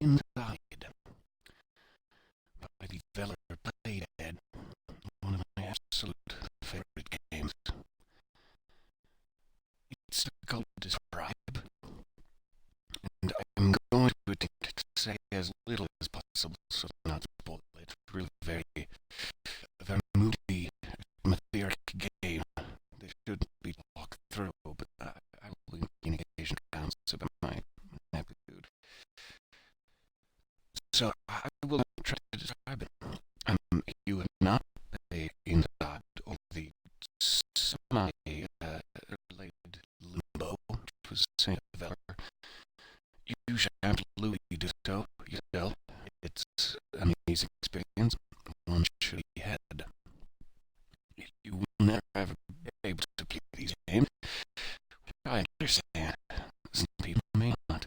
Inside by the developer Playdead, one of my absolute favorite games. It's difficult to describe, and I'm going to attempt to say as little as possible so as not to spoil it. It's really a very moody, atmospheric game that shouldn't be walked through, but I will in occasion concept of my ineptitude. So I will try to describe it. You have not played inside or the semi-related Limbo, which was the same developer. You should absolutely do so yourself. It's an amazing experience. One should be had. You will never ever be able to play these games. I understand. Some people may not.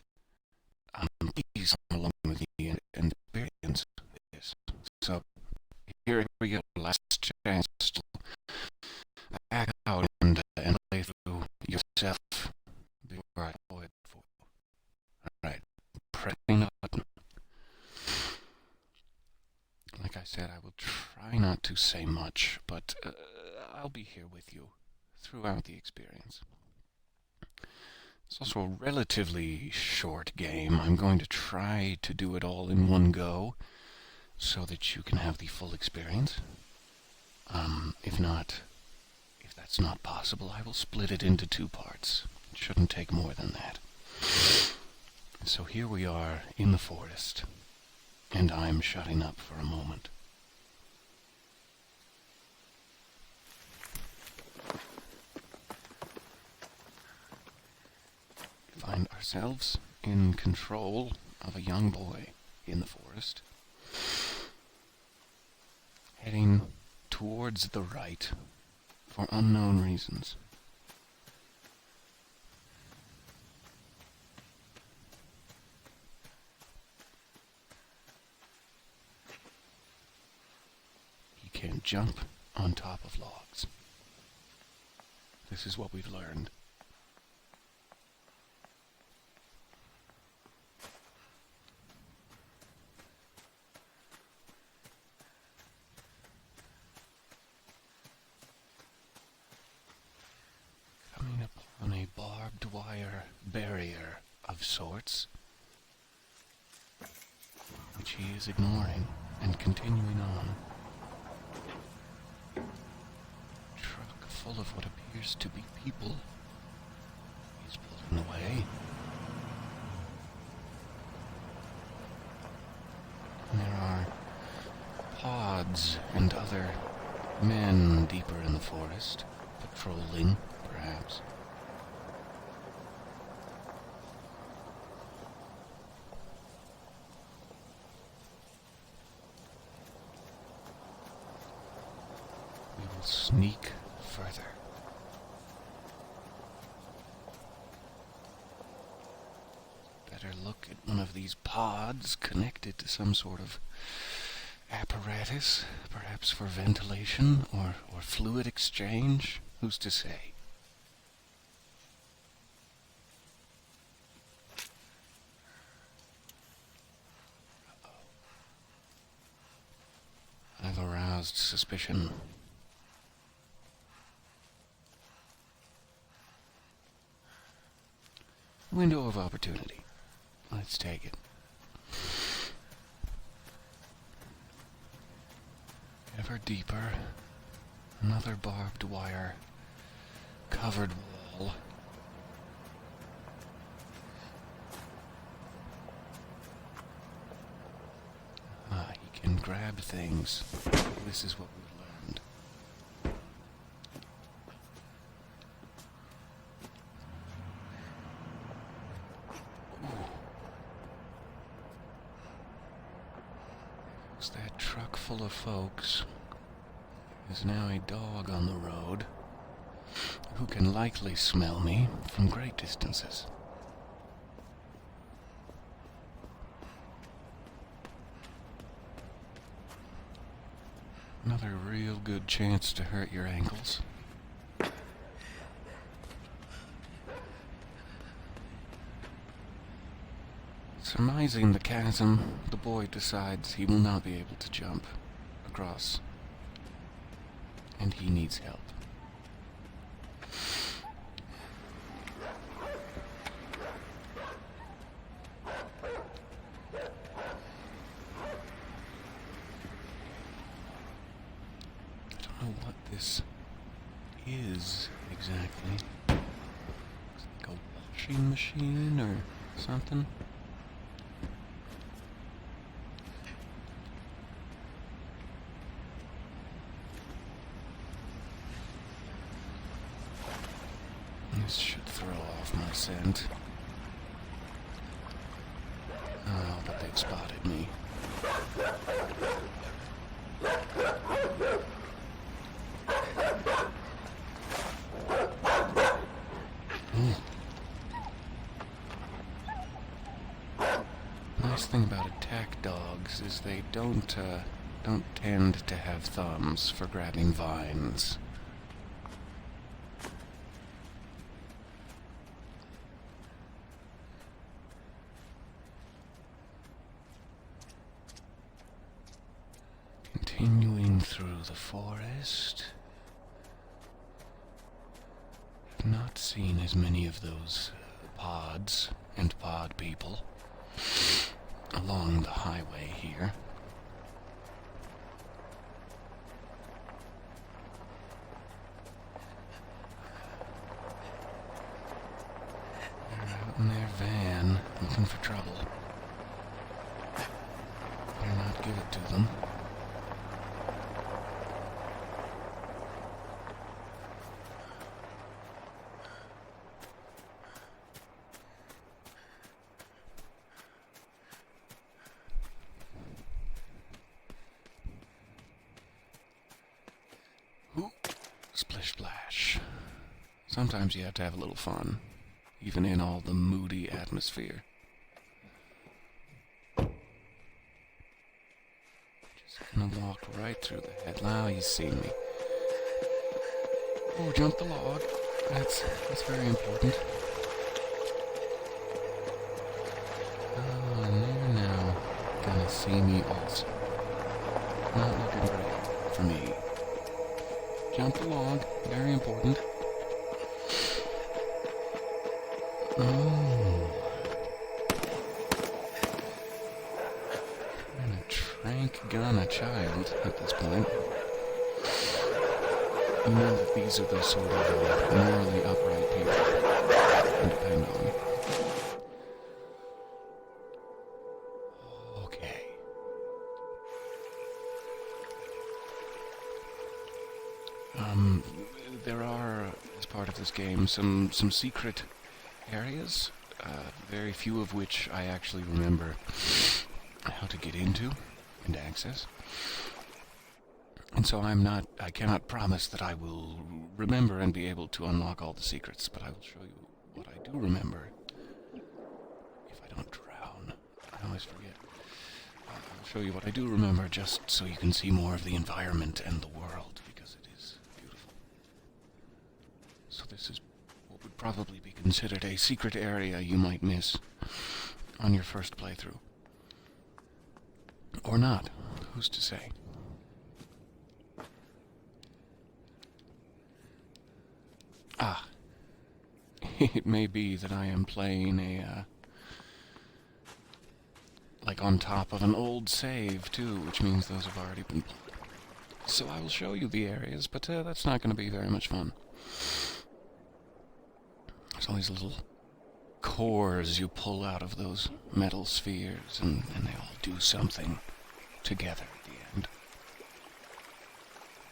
Please come along with me and experience this. So, here we go. Last chance to act out and play through yourself before I spoil it for you. Alright, pressing the button. Like I said, I will try not to say much, but I'll be here with you throughout the experience. It's also a relatively short game. I'm going to try to do it all in one go so that you can have the full experience. If that's not possible, I will split it into 2 parts. It shouldn't take more than that. So here we are in the forest, and I'm shutting up for a moment. Find ourselves in control of a young boy in the forest, heading towards the right for unknown reasons. He can jump on top of logs. This is what we've learned. On a barbed wire barrier of sorts, which he is ignoring and continuing on. A truck full of what appears to be people is pulling away. And there are pods and other men deeper in the forest, patrolling, perhaps. Sneak further. Better look at one of these pods connected to some sort of apparatus, perhaps for ventilation or fluid exchange. Who's to say? I've aroused suspicion. Window of opportunity. Let's take it. Ever deeper. Another barbed wire covered wall. He can grab things. This is what we've learned. That truck full of folks. There's now a dog on the road who can likely smell me from great distances. Another real good chance to hurt your ankles. So Surmising the chasm, the boy decides he will not be able to jump across, and he needs help. I don't know what this is exactly. It's like a washing machine or something. This should throw off my scent. Oh, but they've spotted me. Nice thing about attack dogs is they don't tend to have thumbs for grabbing vines. Continuing through the forest. I've not seen as many of those pods and pod people along the highway here. They're out in their van looking for trouble. Better not give it to them. Ooh, splish splash. Sometimes you have to have a little fun, even in all the moody atmosphere. Just gonna walk right through the head. Now he's seen me. Oh, jump the log. That's very important. Oh, and they're now gonna see me also. Not looking great for me. Jump the log, very important. Oh. I'm gonna trank gun a child at this point. You know that these are the sort of morally upright people I depend on. Okay. There are, as part of this game, some secret areas, very few of which I actually remember how to get into and access. And so I cannot promise that I will remember and be able to unlock all the secrets, but I will show you what I do remember. If I don't drown. I always forget. I'll show you what I do remember just so you can see more of the environment and the world, because it is beautiful. So this is what would probably be considered a secret area you might miss on your first playthrough. Or not. Who's to say? Ah. It may be that I am playing like on top of an old save, too, which means those have already been played. So I will show you the areas, but that's not going to be very much fun. There's all these little cores you pull out of those metal spheres, and they all do something together at the end.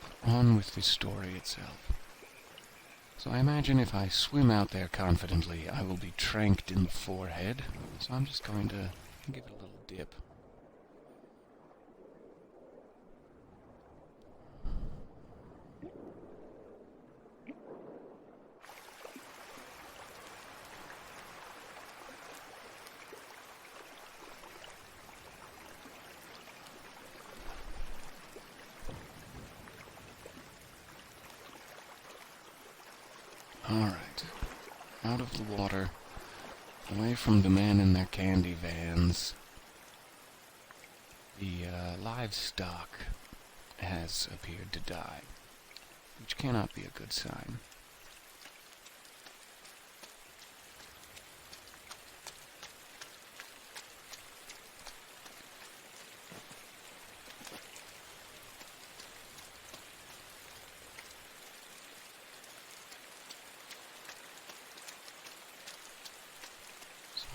But on with the story itself. So I imagine if I swim out there confidently, I will be tranked in the forehead. So I'm just going to give it a little dip. Alright, out of the water, Away from the men in their candy vans, the livestock has appeared to die, which cannot be a good sign.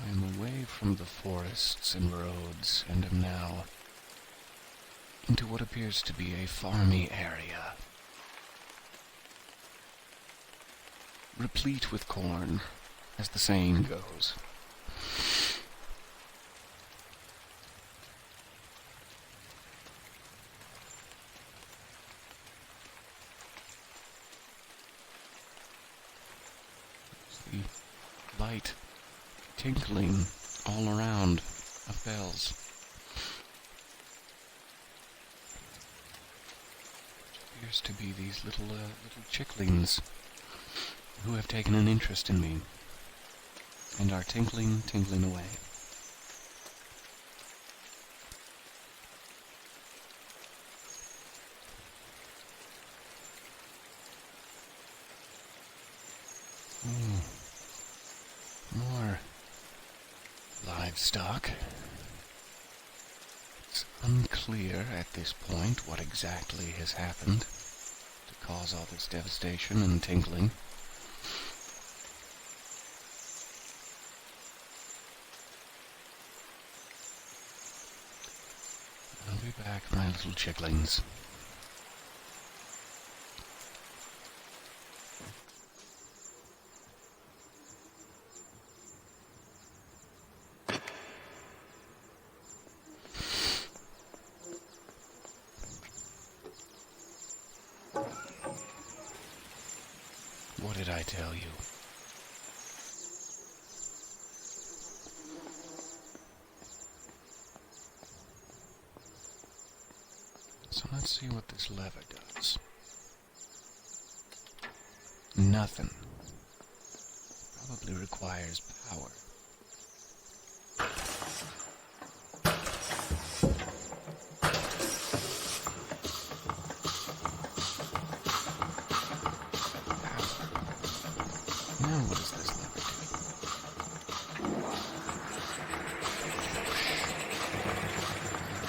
I am away from the forests and roads, and am now into what appears to be a farmy area, replete with corn, as the saying goes. The light tinkling all around of bells. Which appears to be these little chicklings who have taken an interest in me and are tinkling away. More livestock. It's unclear at this point what exactly has happened to cause all this devastation and tinkling. I'll be back, my little chicklings. What did I tell you? So let's see what this lever does. Nothing. Probably requires power. Now what does this lever do?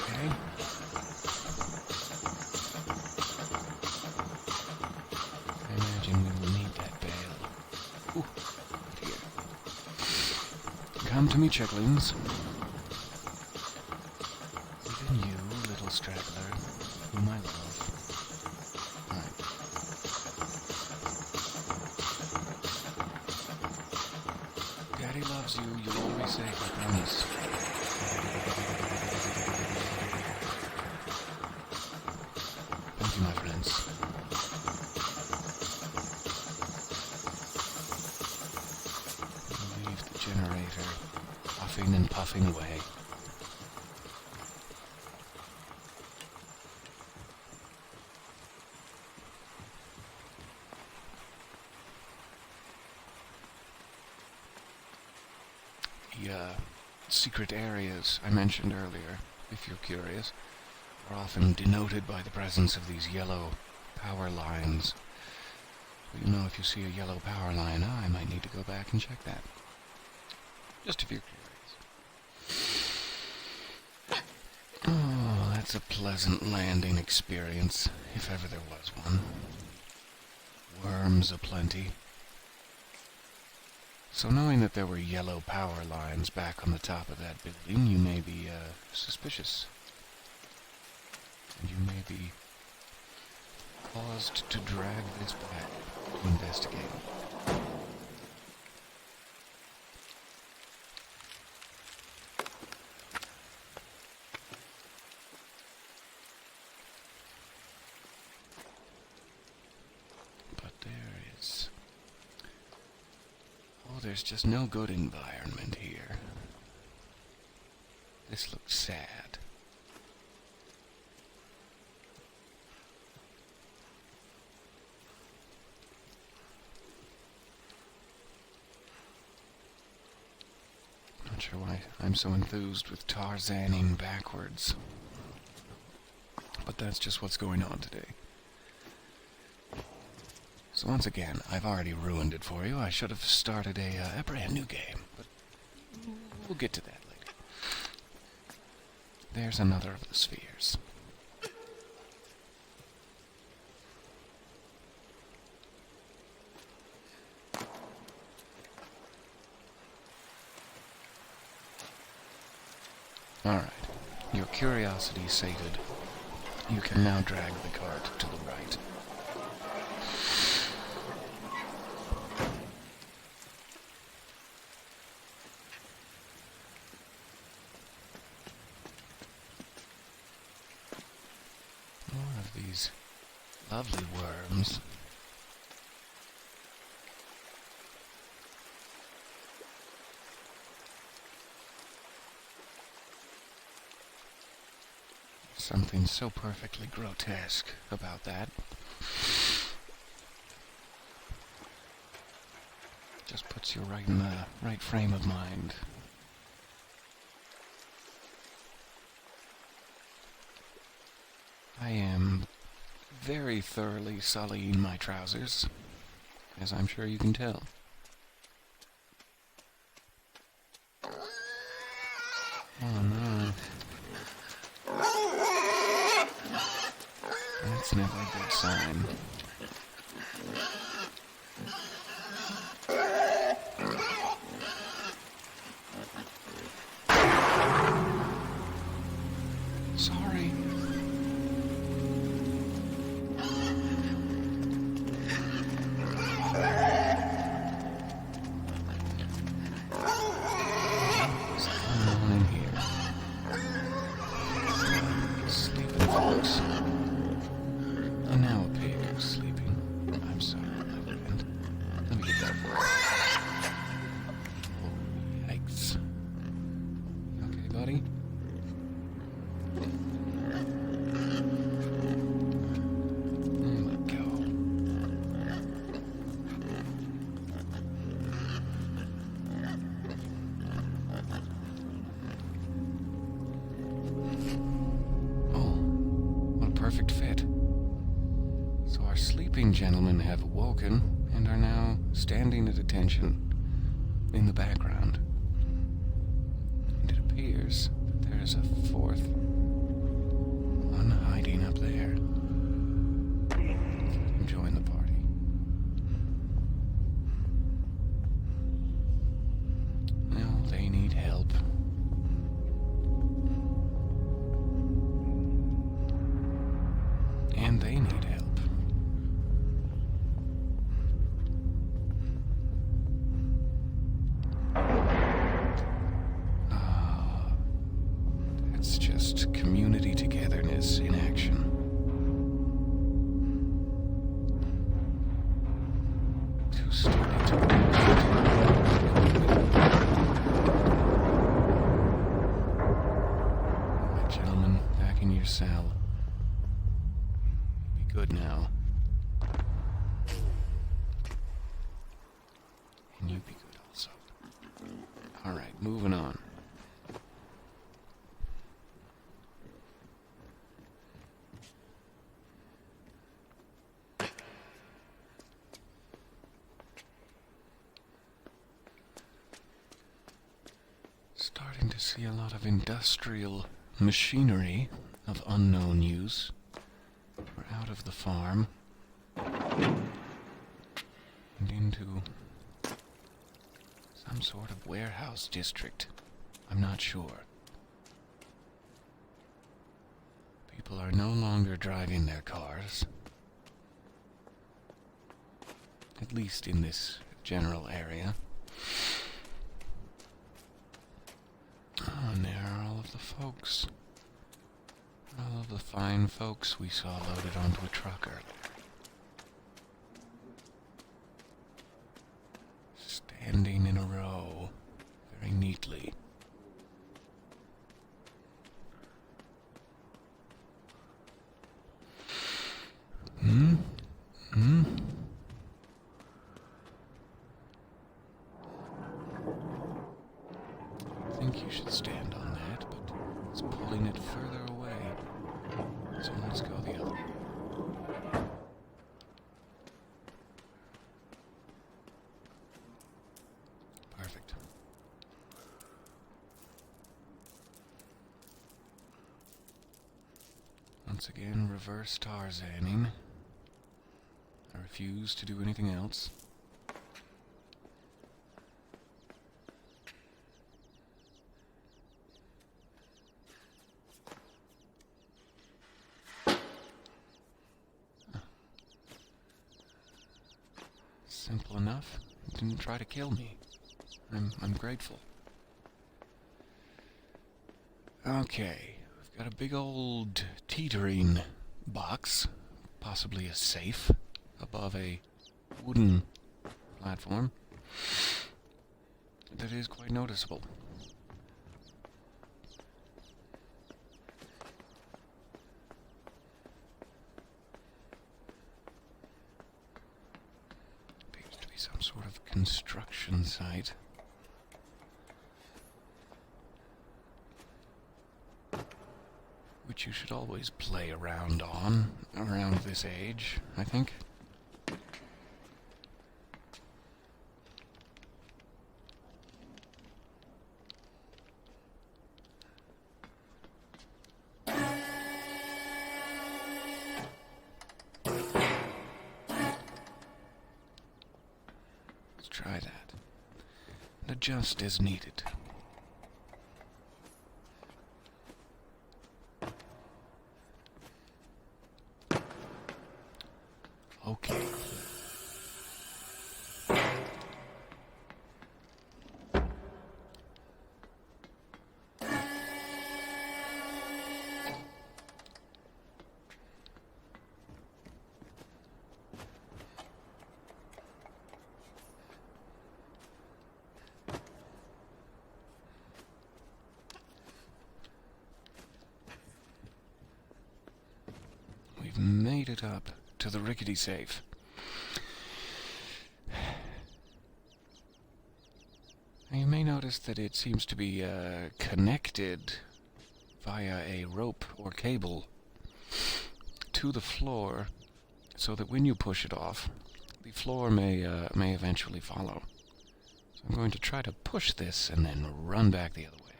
Okay. I imagine we will need that bale. Ooh, dear. Come to me, chicklings. Even you, little straggler, whom I love. Right. Daddy loves you. You'll all be safe, I promise. Thank you, my friends. Leave the generator puffing and puffing away. The secret areas I mentioned earlier, if you're curious, are often denoted by the presence of these yellow power lines. So you know, if you see a yellow power line, I might need to go back and check that. Just if you're curious. Oh, that's a pleasant landing experience, if ever there was one. Worms aplenty. So knowing that there were yellow power lines back on the top of that building, you may be suspicious. And you may be caused to drag this back to investigate. But there's just no good environment here. This looks sad. Not sure why I'm so enthused with Tarzaning backwards. But that's just what's going on today. So once again, I've already ruined it for you. I should have started a brand new game, but we'll get to that later. There's another of the spheres. Alright, your curiosity sated. You can now drag the cart to the right. More of these lovely worms. Something so perfectly grotesque about that. Just puts you right in the right frame of mind. I am very thoroughly sullying my trousers, as I'm sure you can tell. Oh no. That's never a good sign. Sorry. What's going on in here? Sleeping folks. And now a pig is sleeping. I'm sorry, my friend. Let me get that for you. Oh, yikes. You okay, buddy? There we go. Oh, what a perfect fit. So our sleeping gentlemen have awoken and are now standing at attention in the background. And it appears that there is a fourth one hiding up there. Let him join the party. Well, they need help. And they need help. It's just community togetherness in action. Too sturdy to Alright, gentlemen, back in your cell. Be good now. And you be good also. Alright, moving on. Starting to see a lot of industrial machinery of unknown use. We're out of the farm and into some sort of warehouse district. I'm not sure. People are no longer driving their cars. At least in this general area. Oh, and there are all of the folks. All of the fine folks we saw loaded onto a truck earlier. Standing in a row, very neatly. Once again, reverse Tarzaning. I refuse to do anything else. Simple enough. It didn't try to kill me. I'm grateful. Okay, we've got a big old teetering box, possibly a safe, above a wooden platform that is quite noticeable. Appears to be some sort of construction site. Which you should always play around this age, I think. Let's try that. And adjust as needed. Okay. We've made it up to the rickety safe. Now you may notice that it seems to be connected via a rope or cable to the floor, so that when you push it off, the floor may eventually follow. So I'm going to try to push this and then run back the other way.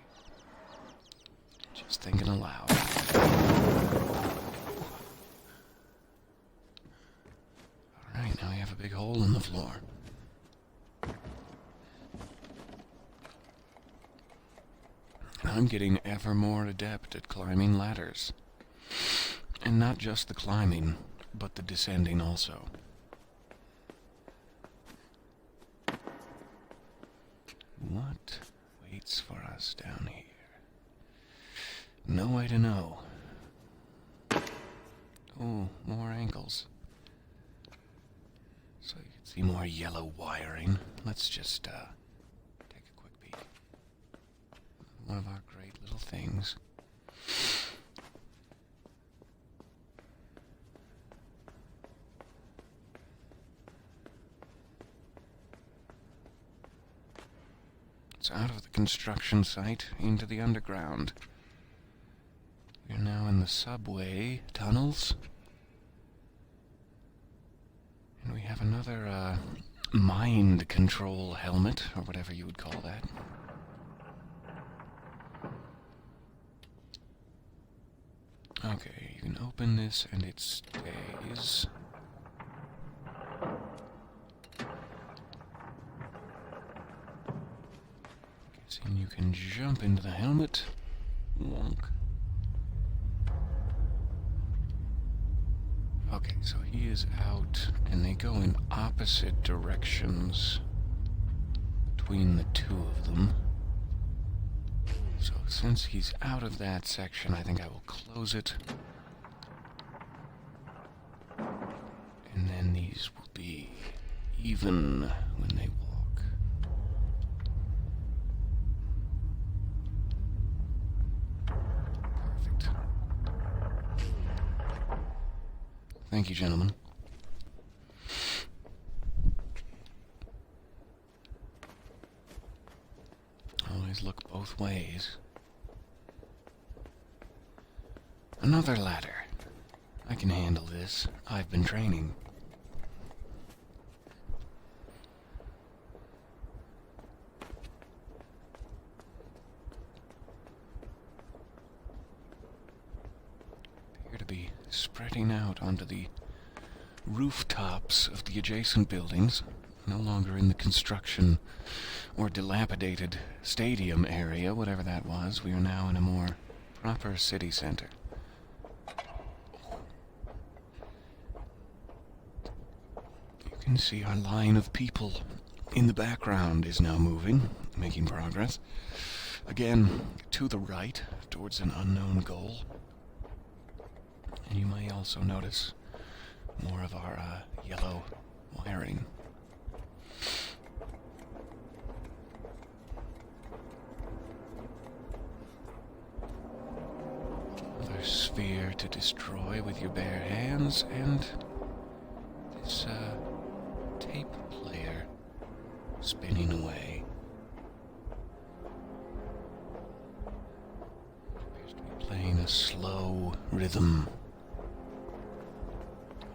Just thinking aloud. Alright, now we have a big hole in the floor. I'm getting ever more adept at climbing ladders. And not just the climbing, but the descending also. What waits for us down here? No way to know. Oh, more ankles. So you can see more yellow wiring. Let's just take a quick peek. One of our great little things. It's out of the construction site into the underground. We're now in the subway tunnels. And we have another mind control helmet, or whatever you would call that. Okay, you can open this and it stays. Guessing you can jump into the helmet. Wonk. Okay, so he is out, and they go in opposite directions between the two of them. So since he's out of that section, I think I will close it. And then these will be even when they walk. Perfect. Thank you, gentlemen. Always look both ways. Another ladder. I can handle this. I've been training. Appear to be spreading out onto the rooftops of the adjacent buildings, no longer in the construction or dilapidated stadium area, whatever that was. We are now in a more proper city center. You can see our line of people in the background is now moving, making progress. Again, to the right, towards an unknown goal. And you may also notice more of our yellow wiring. Another sphere to destroy with your bare hands, and this tape player spinning away. Appears to be playing a slow rhythm.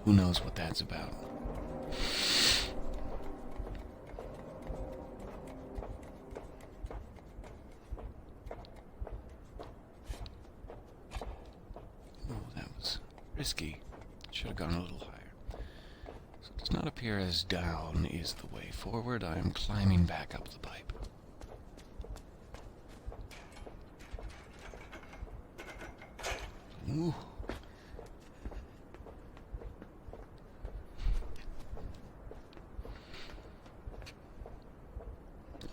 Who knows what that's about? Oh, that was risky. Should have gone a little higher. So it does not appear as down is the way forward. I am climbing back up the pipe. Ooh.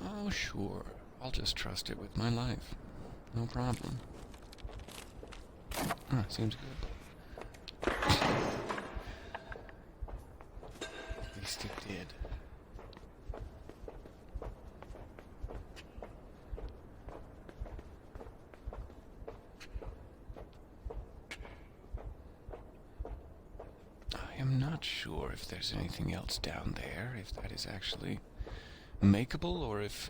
Oh, sure. I'll just trust it with my life. No problem. Ah, seems good. At least it did. I am not sure if there's anything else down there, if that is actually makeable, or if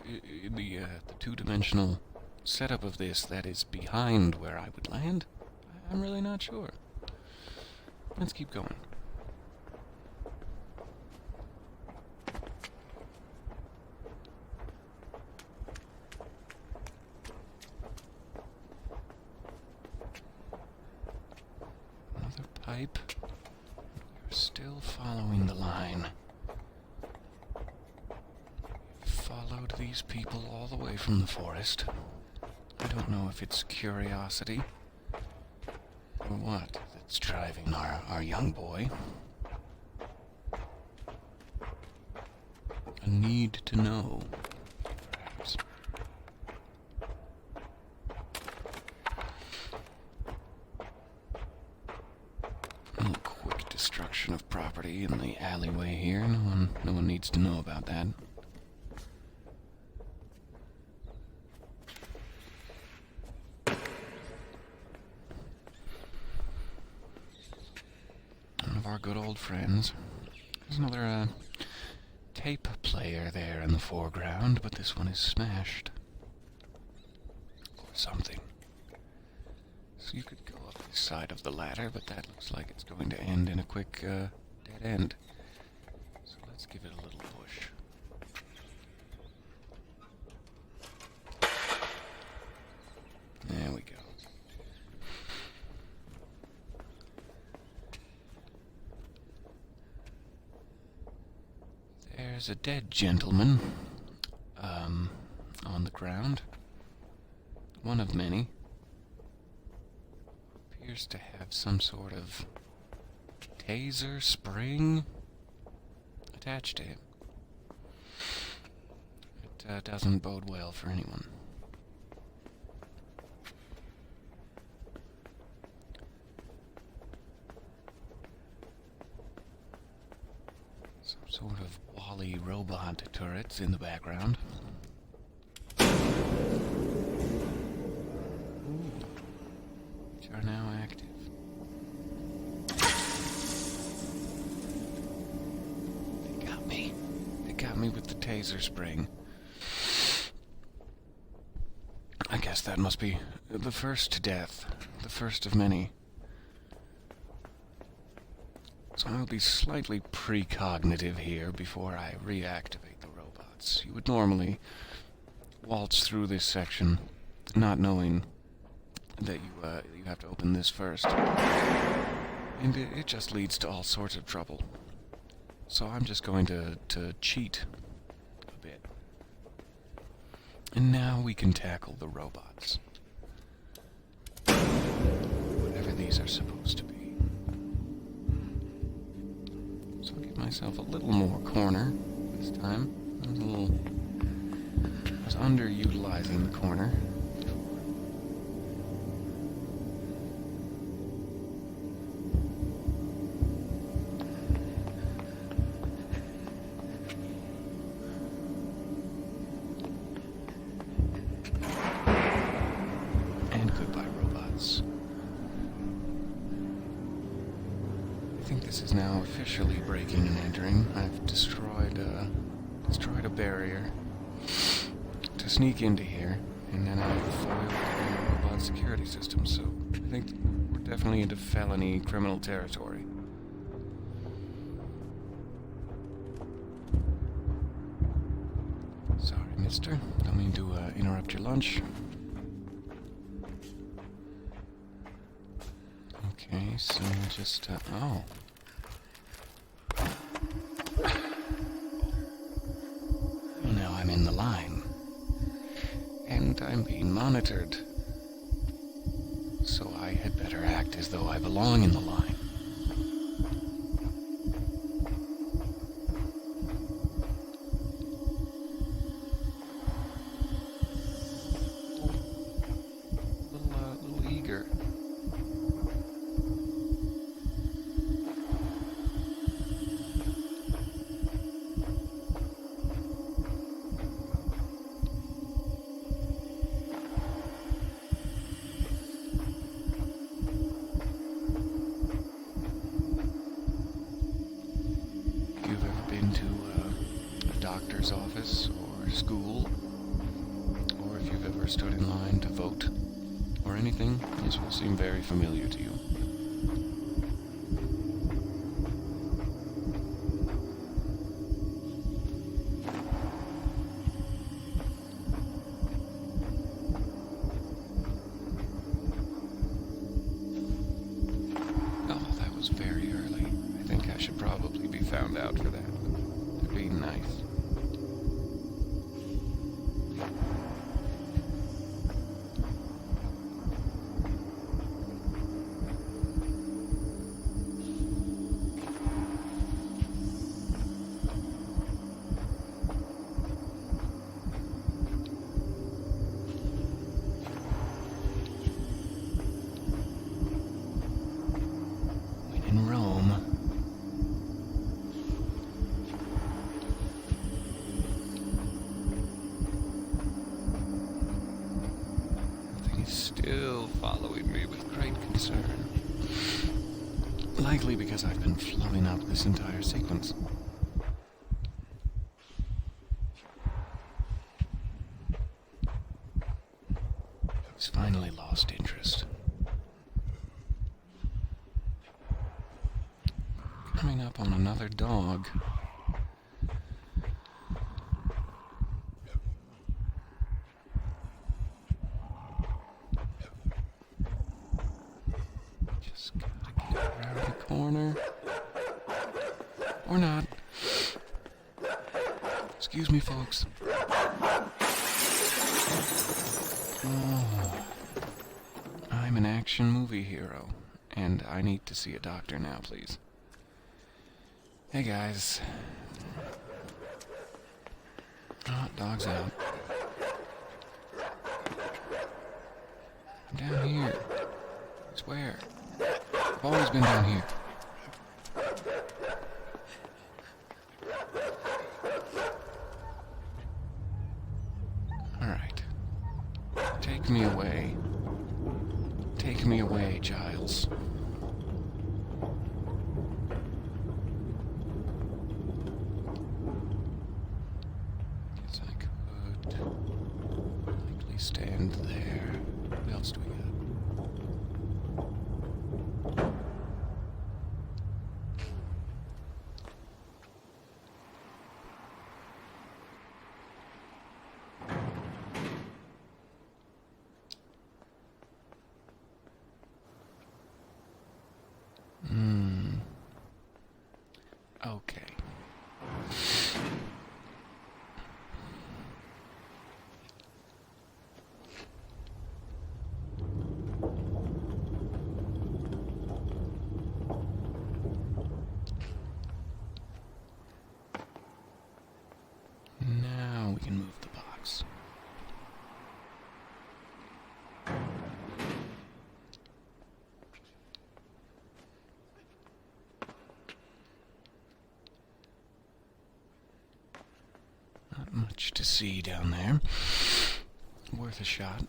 the two-dimensional setup of this that is behind where I would land. I'm really not sure. Let's keep going. Another pipe. We're still following the line. Followed these people all the way from the forest. I don't know if it's curiosity or what that's driving our young boy. A need to know, perhaps. A little quick destruction of property in the alleyway here. No one needs to know about that. Our good old friends. There's another tape player there in the foreground, but this one is smashed. Or something. So you could go up this side of the ladder, but that looks like it's going to end in a quick dead end. So let's give it a little push. There we go. There's a dead gentleman on the ground. One of many. Appears to have some sort of taser spring attached to him. It doesn't bode well for anyone. Some sort of Wally robot turrets in the background. Which are now active. They got me. They got me with the taser spring. I guess that must be the first death. The first of many. So I'll be slightly precognitive here before I reactivate the robots. You would normally waltz through this section, not knowing that you have to open this first. And it just leads to all sorts of trouble. So I'm just going to cheat a bit. And now we can tackle the robots. Whatever these are supposed to be. So I'll give myself a little more corner this time. I was underutilizing the corner. I think this is now officially breaking and entering. I've destroyed a barrier to sneak into here, and then I've foiled the robot security system, so I think we're definitely into felony criminal territory. Sorry, mister. Don't mean to interrupt your lunch. Okay, so just, oh. Now I'm in the line. And I'm being monitored. So I had better act as though I belong in the line. Little eager. Doctor's office or school, or if you've ever stood in line to vote or anything, this will seem very familiar to you. Oh, that was very early. I think I should probably be found out for that. That'd be nice. Still following me with great concern. Likely because I've been flubbing up this entire sequence. He's finally lost interest. Coming up on another dog. Corner. Or not. Excuse me, folks. Oh, I'm an action movie hero, and I need to see a doctor now, please. Hey, guys. Oh, dog's out. I'm down here. I swear. I've always been down here. Alright. Take me away. Take me away, Giles. Guess I could likely stand there. What else do we got? Okay. Now we can move the box. Not much to see down there. Worth a shot.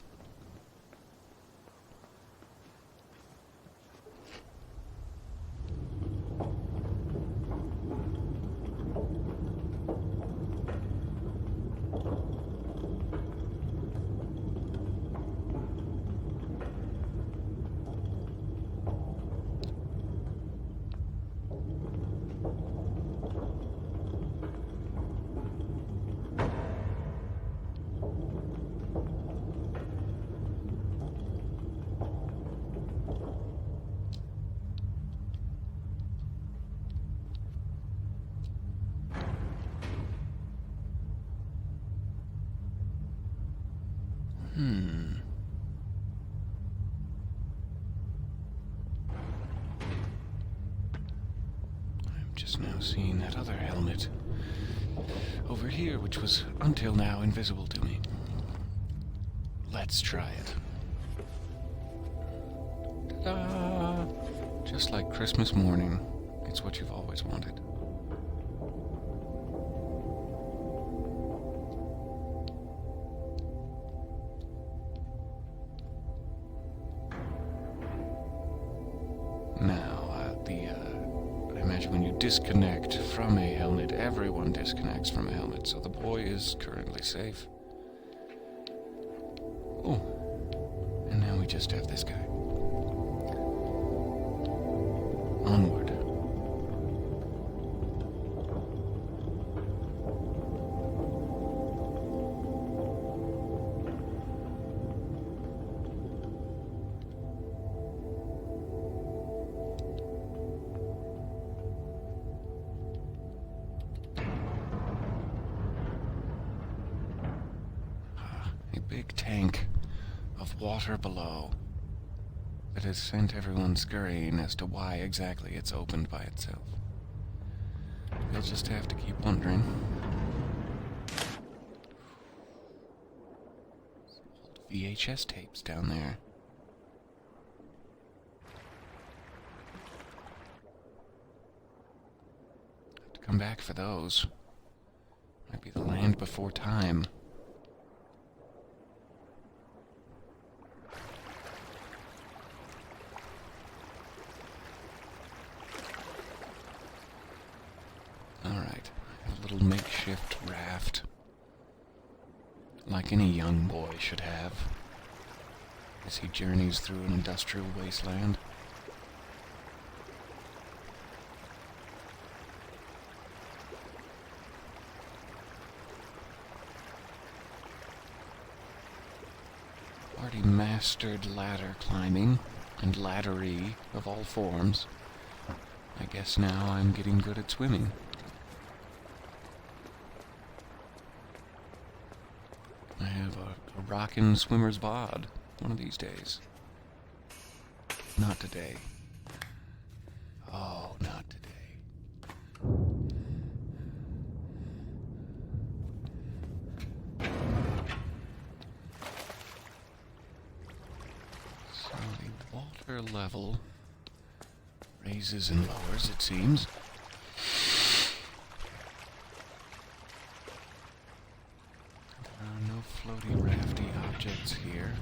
I'm just now seeing that other helmet over here, which was until now invisible to me. Let's try it. Ta-da! Just like Christmas morning, it's what you've always wanted. Now, I imagine when you disconnect from a helmet, everyone disconnects from a helmet, so the boy is currently safe. Oh, and now we just have this guy. Onward. A big tank of water below that has sent everyone scurrying as to why exactly it's opened by itself. You'll just have to keep wondering. Old VHS tapes down there. Have to come back for those. Might be the land before time. Alright, a little makeshift raft, like any young boy should have, as he journeys through an industrial wasteland. Already mastered ladder climbing, and laddery of all forms. I guess now I'm getting good at swimming. I have a rockin' swimmer's bod one of these days. Not today. Oh, not today. So the water level raises and lowers, it seems. No floaty, rafty objects here.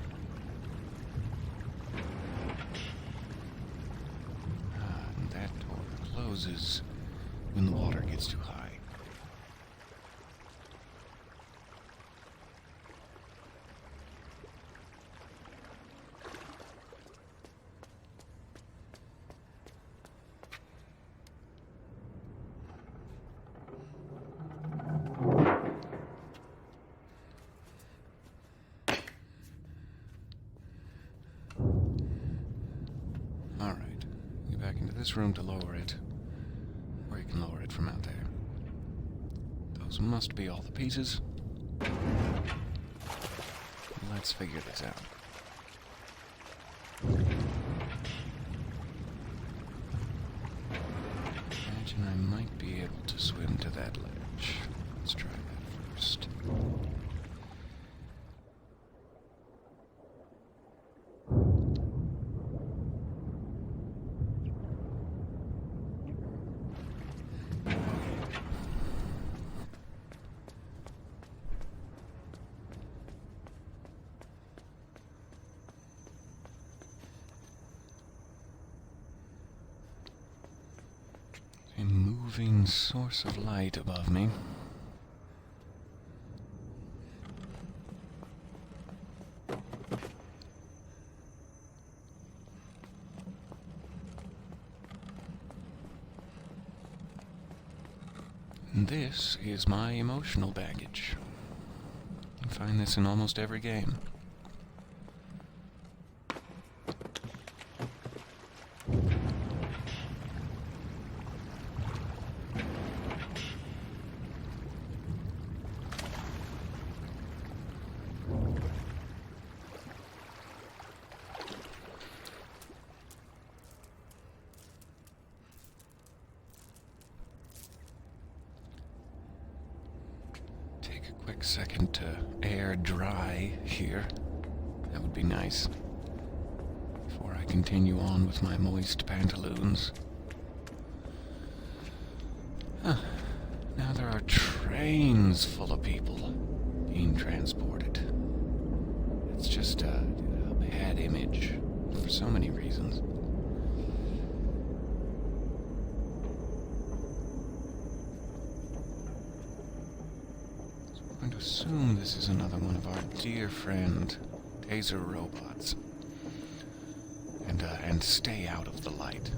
And that door closes when the water gets too high. This room to lower it, where you can lower it from out there. Those must be all the pieces. Let's figure this out. Imagine I might be able to swim to that ledge. Let's try that first. A moving source of light above me. And this is my emotional baggage. You find this in almost every game. Quick second to air dry here. That would be nice. Before I continue on with my moist pantaloons. Now there are trains full of people being transported. It's just a bad image for so many reasons. I'm going to assume this is another one of our dear friend taser robots, and stay out of the light.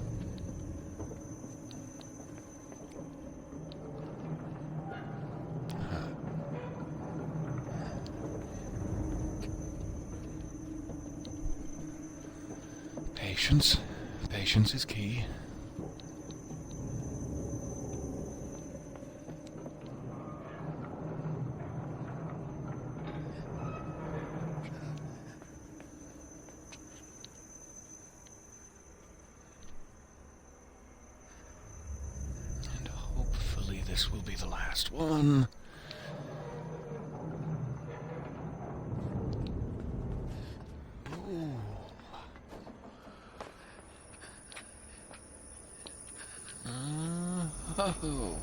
Patience. Patience is key. This will be the last one. Ooh. Oh.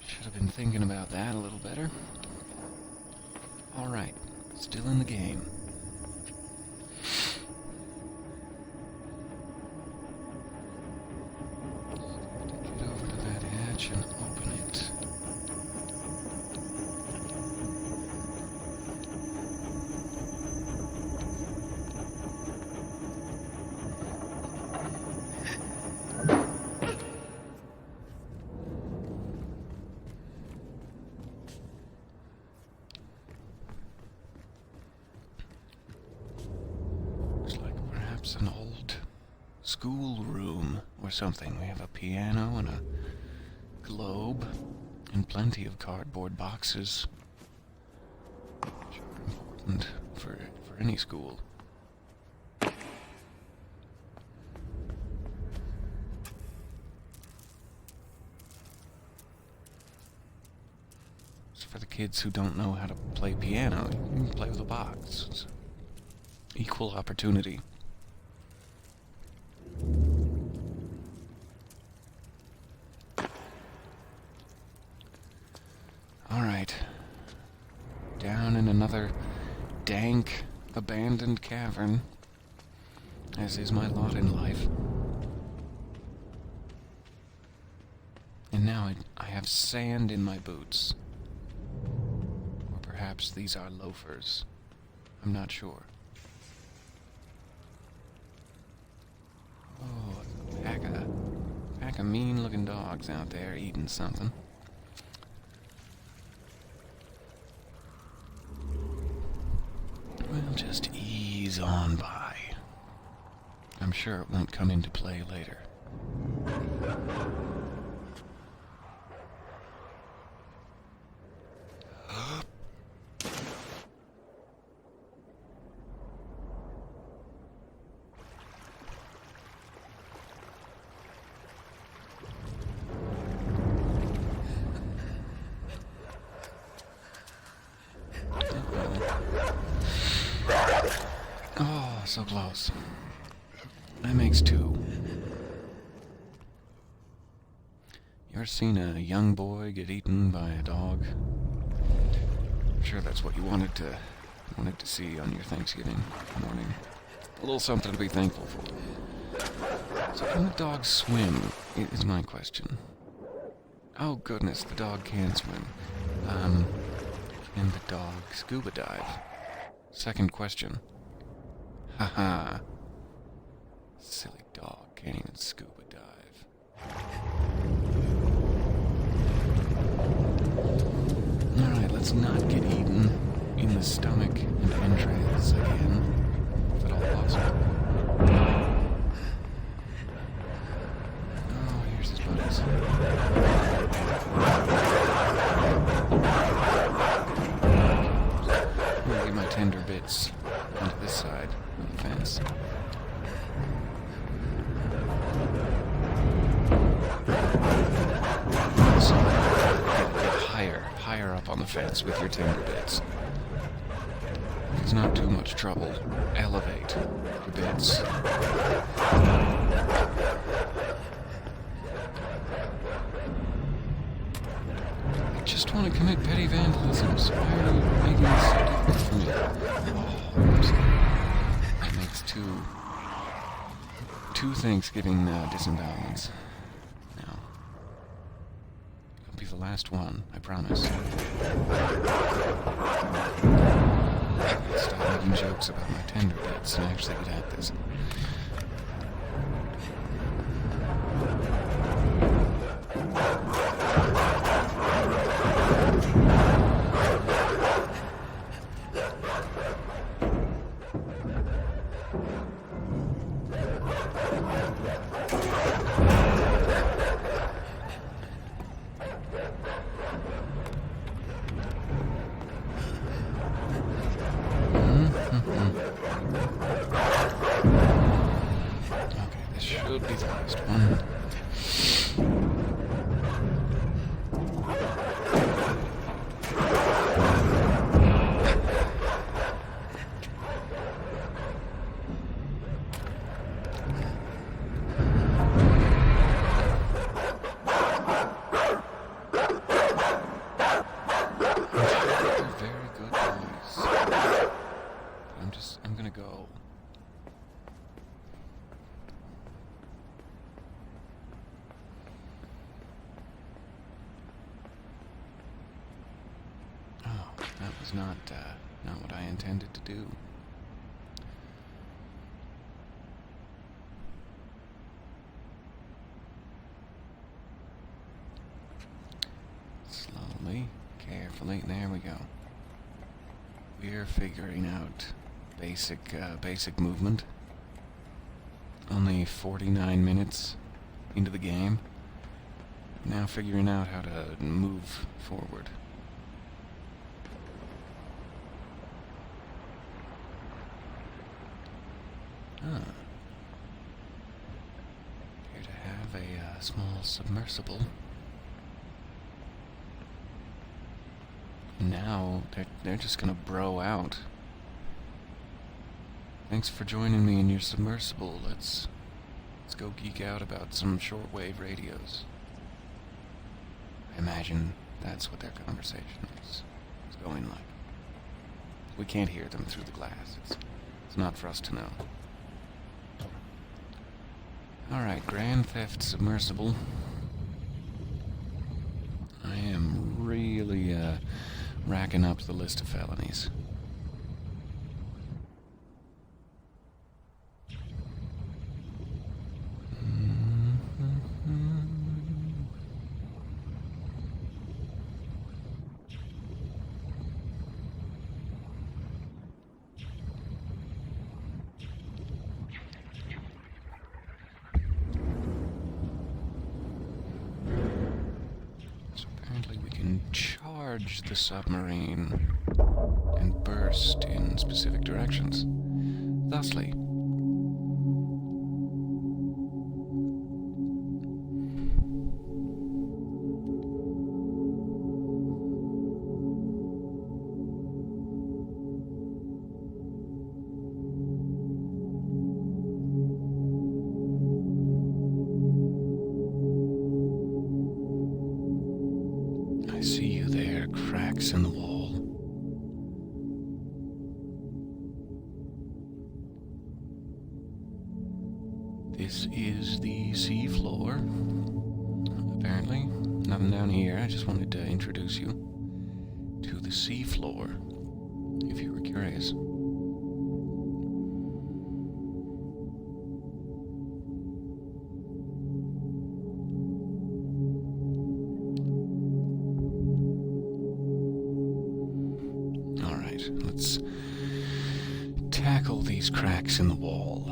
Should have been thinking about that a little better. All right, still in the game. And open it. Looks like perhaps an old school room or something. We have a piano and a globe and plenty of cardboard boxes, which are important for any school. So for the kids who don't know how to play piano, you can play with a box. It's equal opportunity. Alright, down in another dank, abandoned cavern, as is my lot in life. And now I have sand in my boots. Or perhaps these are loafers. I'm not sure. Oh, a pack of mean-looking dogs out there eating something. We'll just ease on by. I'm sure it won't come into play later. So close. That makes 2. You ever seen a young boy get eaten by a dog? I'm sure that's what you wanted to see on your Thanksgiving morning. A little something to be thankful for. So can the dog swim, is my question. Oh goodness, the dog can swim. Can the dog scuba dive? Second question. Haha. Silly dog can't even scuba dive. Alright, let's not get eaten in the stomach and entrails again, if at all possible. Oh, here's his buddies. I'm gonna get my tender bits onto this side of the fence. So, get higher up on the fence with your tender bits. It's not too much trouble. Elevate your bits. I just want to commit petty vandalism, so why are you making this so difficult for me? Oh, I'm sorry. That makes two Thanksgiving disembowelments. Now, it'll be the last one, I promise. Stop making jokes about my tender bits and actually get at this. Should be the last one. Very good boys. I'm gonna go. That was not what I intended to do. Slowly, carefully, there we go. We're figuring out basic movement. Only 49 minutes into the game. Now figuring out how to move forward. Appear to have a small submersible. Now they're just gonna bro out. Thanks for joining me in your submersible. Let's go geek out about some shortwave radios. I imagine that's what their conversation is going like. We can't hear them through the glass. It's not for us to know. Alright, Grand Theft Submersible. I am really racking up the list of felonies. Charge the submarine and burst in specific directions. Thusly, in the wall. This is the sea floor. Apparently, nothing down here. I just wanted to introduce you to the sea floor, if you were curious. Alright, let's tackle these cracks in the wall.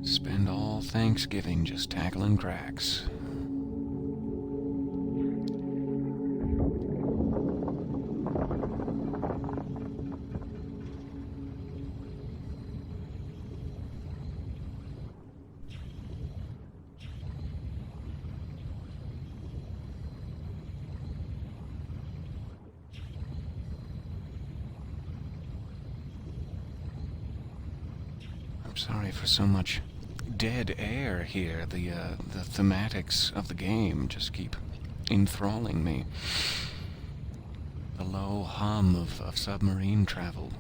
Spend all Thanksgiving just tackling cracks. I'm sorry for so much dead air here. The thematics of the game just keep enthralling me. The low hum of submarine travel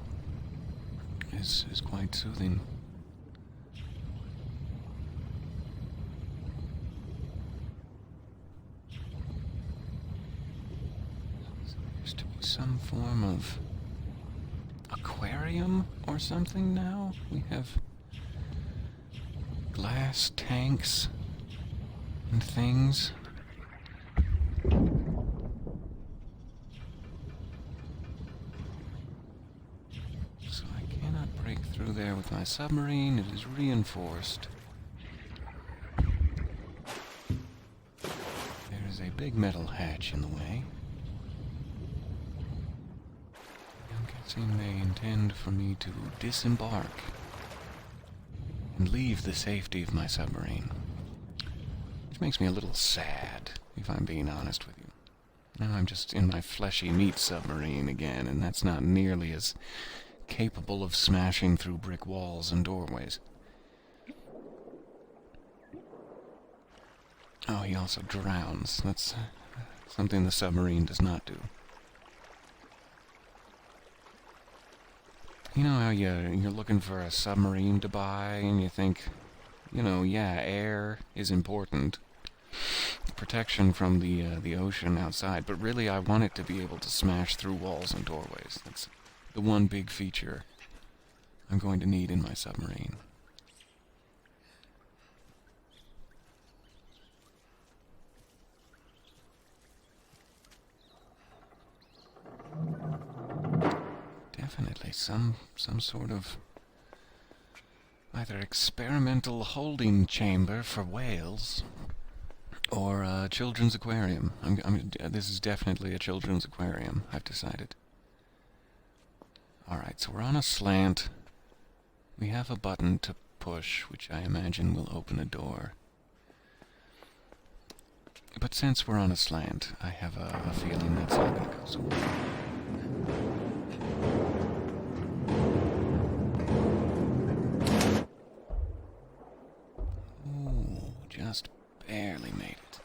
is quite soothing. There appears to be some form of aquarium or something now. We have glass tanks and things. So I cannot break through there with my submarine. It is reinforced. There is a big metal hatch in the way. I'm guessing they intend for me to disembark and leave the safety of my submarine. Which makes me a little sad, if I'm being honest with you. Now I'm just in my fleshy meat submarine again, and that's not nearly as capable of smashing through brick walls and doorways. Oh, he also drowns. That's something the submarine does not do. You know how you're looking for a submarine to buy, and you think, yeah, air is important. Protection from the ocean outside, but really I want it to be able to smash through walls and doorways. That's the one big feature I'm going to need in my submarine. Definitely some sort of either experimental holding chamber for whales or a children's aquarium. This is definitely a children's aquarium, I've decided. Alright, so we're on a slant. We have a button to push, which I imagine will open a door. But since we're on a slant, I have a feeling that's not going to go so well. Ooh, just barely made it.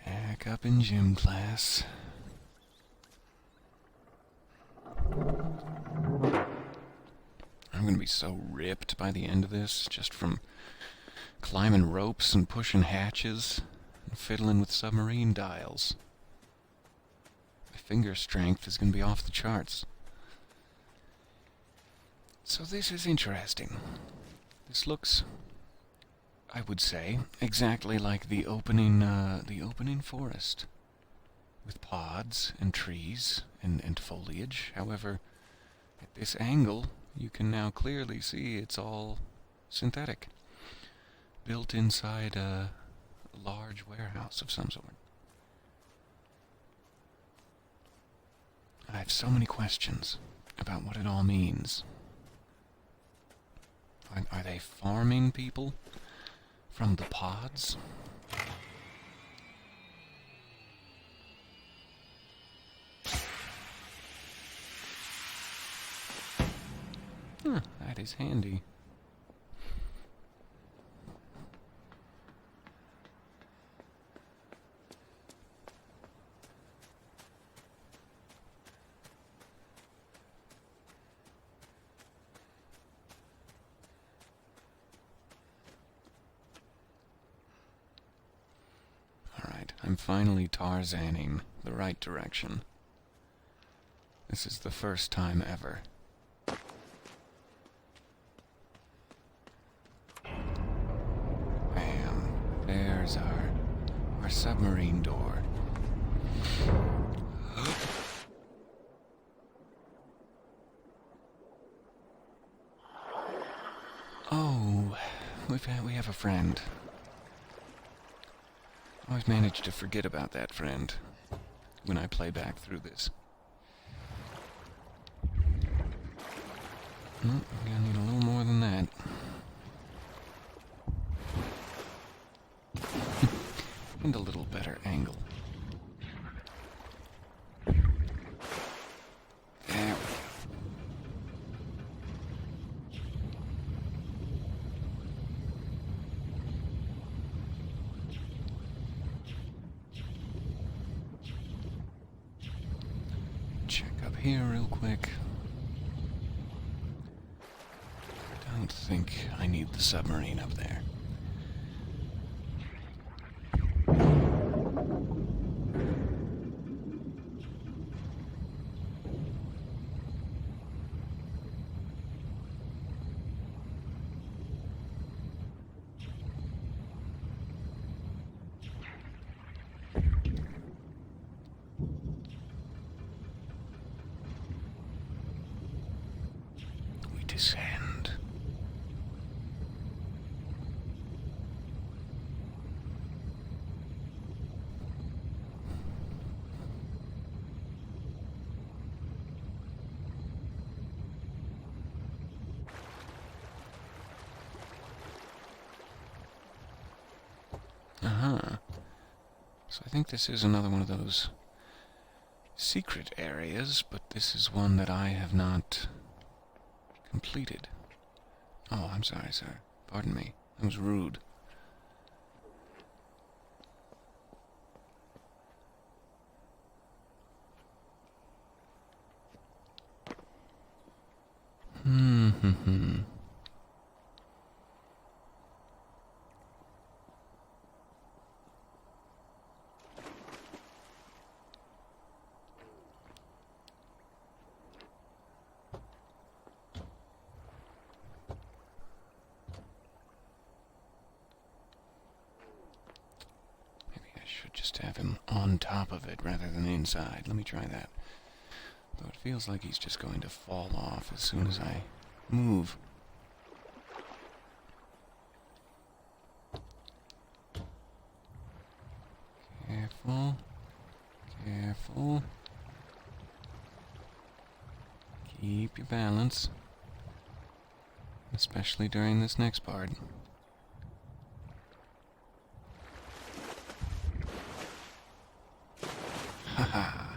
Back up in gym class. I'm going to be so ripped by the end of this, just from climbing ropes and pushing hatches and fiddling with submarine dials. My finger strength is going to be off the charts. So this is interesting. This looks, I would say, exactly like the opening forest, with pods and trees and foliage. However, at this angle, you can now clearly see it's all synthetic, built inside a large warehouse of some sort. I have so many questions about what it all means. Are they farming people from the pods? Huh, that is handy. Alright, I'm finally Tarzaning the right direction. This is the first time ever. Bam. There's our submarine door. Oh, we have a friend. I always manage to forget about that friend when I play back through this. I'm gonna need a little more than that. And a little better angle. There we go. Check up here real quick. I don't think I need the submarine up there. We descend. So I think this is another one of those secret areas, but this is one that I have not completed. Oh, I'm sorry, sir. Pardon me. That was rude. Just have him on top of it rather than inside. Let me try that. Though it feels like he's just going to fall off as soon as I move. Careful. Careful. Keep your balance. Especially during this next part. Haha.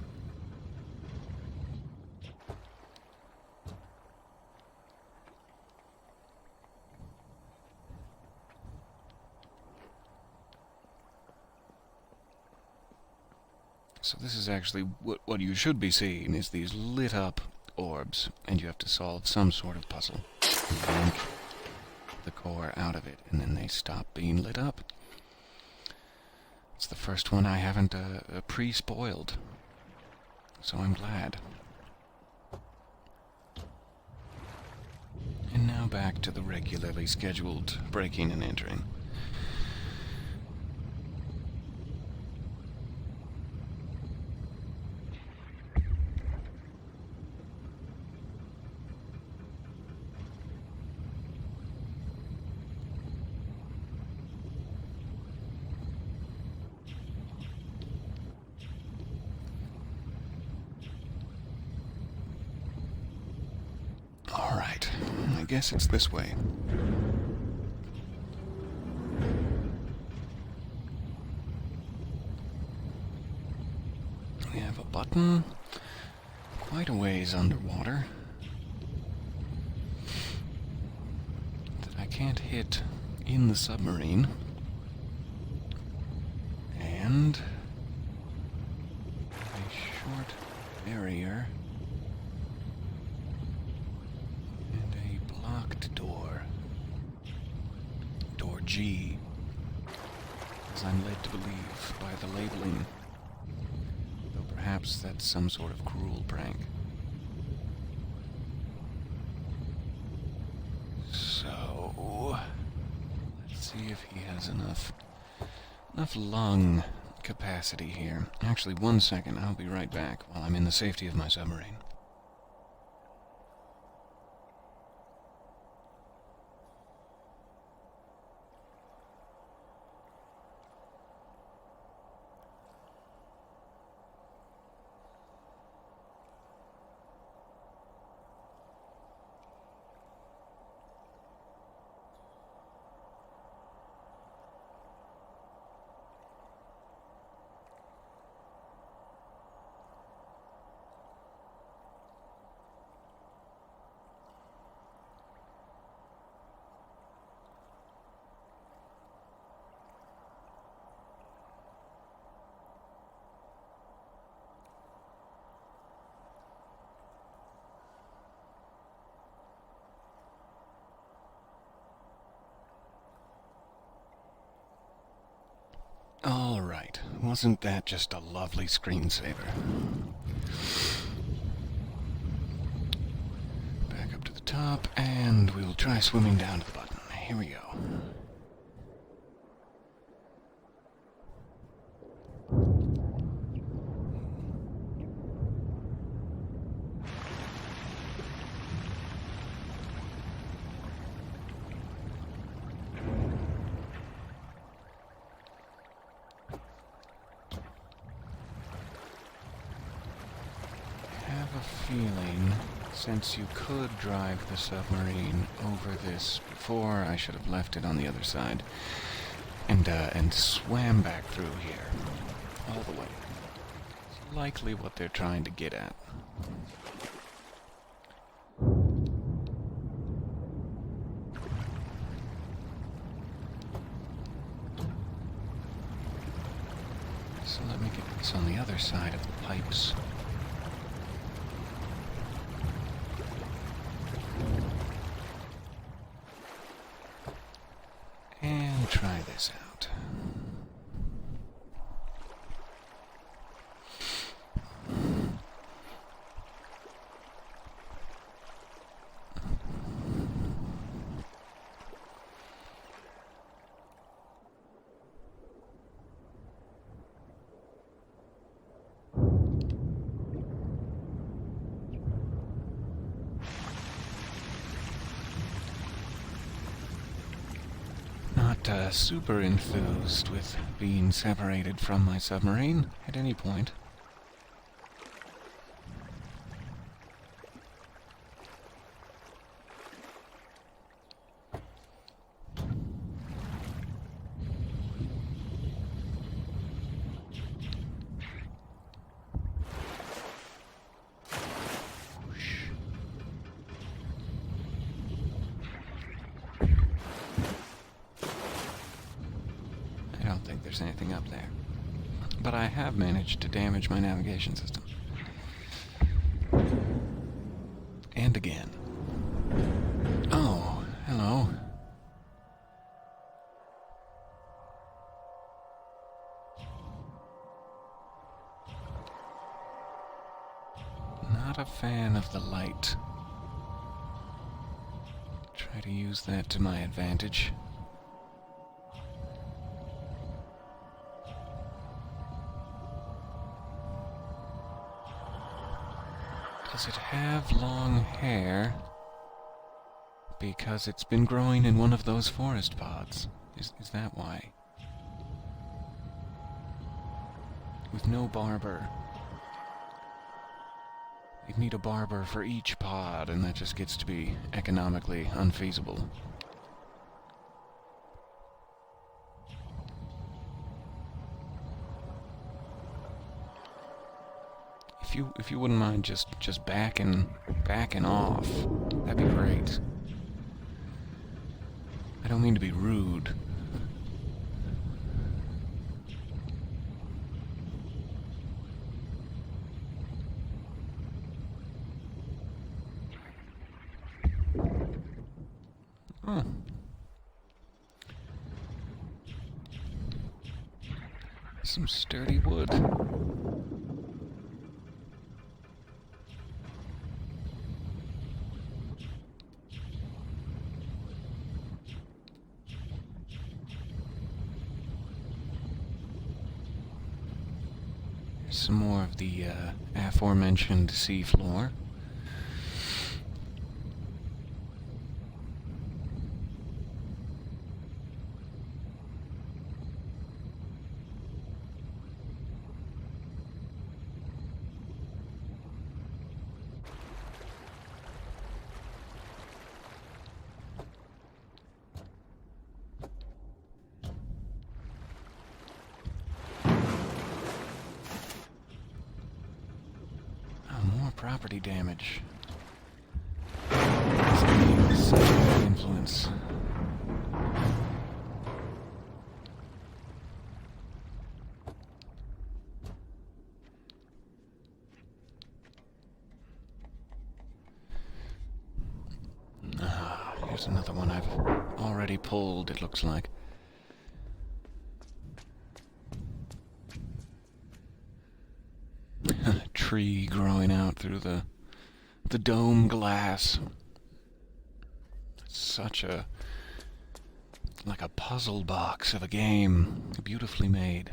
So this is actually what you should be seeing is these lit up orbs, and you have to solve some sort of puzzle. Yank the core out of it, and then they stop being lit up. It's the first one I haven't pre-spoiled, so I'm glad. And now back to the regularly scheduled breaking and entering. Alright, I guess it's this way. We have a button, quite a ways underwater. can't hit in the submarine. And a short barrier and a blocked door. Door G, as I'm led to believe by the labeling. Though perhaps that's some sort of cruel prank. So, let's see if he has enough lung capacity here. Actually, 1 second, I'll be right back while I'm in the safety of my submarine. Alright, wasn't that just a lovely screensaver? Back up to the top, and we'll try swimming down to the button. Here we go. Feeling, since you could drive the submarine over this before, I should have left it on the other side and swam back through here all the way. It's likely what they're trying to get at. So let me get this on the other side of the pipes. And try this out. Super enthused with being separated from my submarine at any point. There's anything up there. But I have managed to damage my navigation system. And again. Oh, hello. Not a fan of the light. Try to use that to my advantage. Does it have long hair? Because it's been growing in one of those forest pods. Is that why? With no barber. You'd need a barber for each pod, and that just gets to be economically unfeasible. If you wouldn't mind just backing off, that'd be great. don't mean to be rude. Oh. Some sturdy wood. Here's some more of the aforementioned seafloor. Property damage. This game is such a bad influence. Here's another one I've already pulled, it looks like. Tree growing out through the dome glass. Such a like a puzzle box of a game, beautifully made.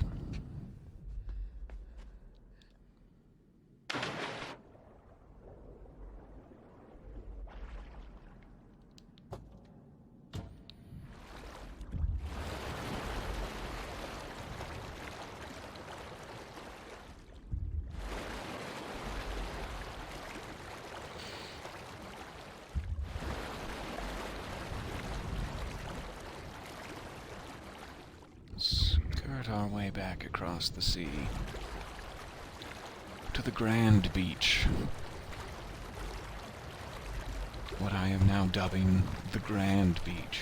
Skirt our way back across the sea to the Grand Beach. What I am now dubbing the Grand Beach.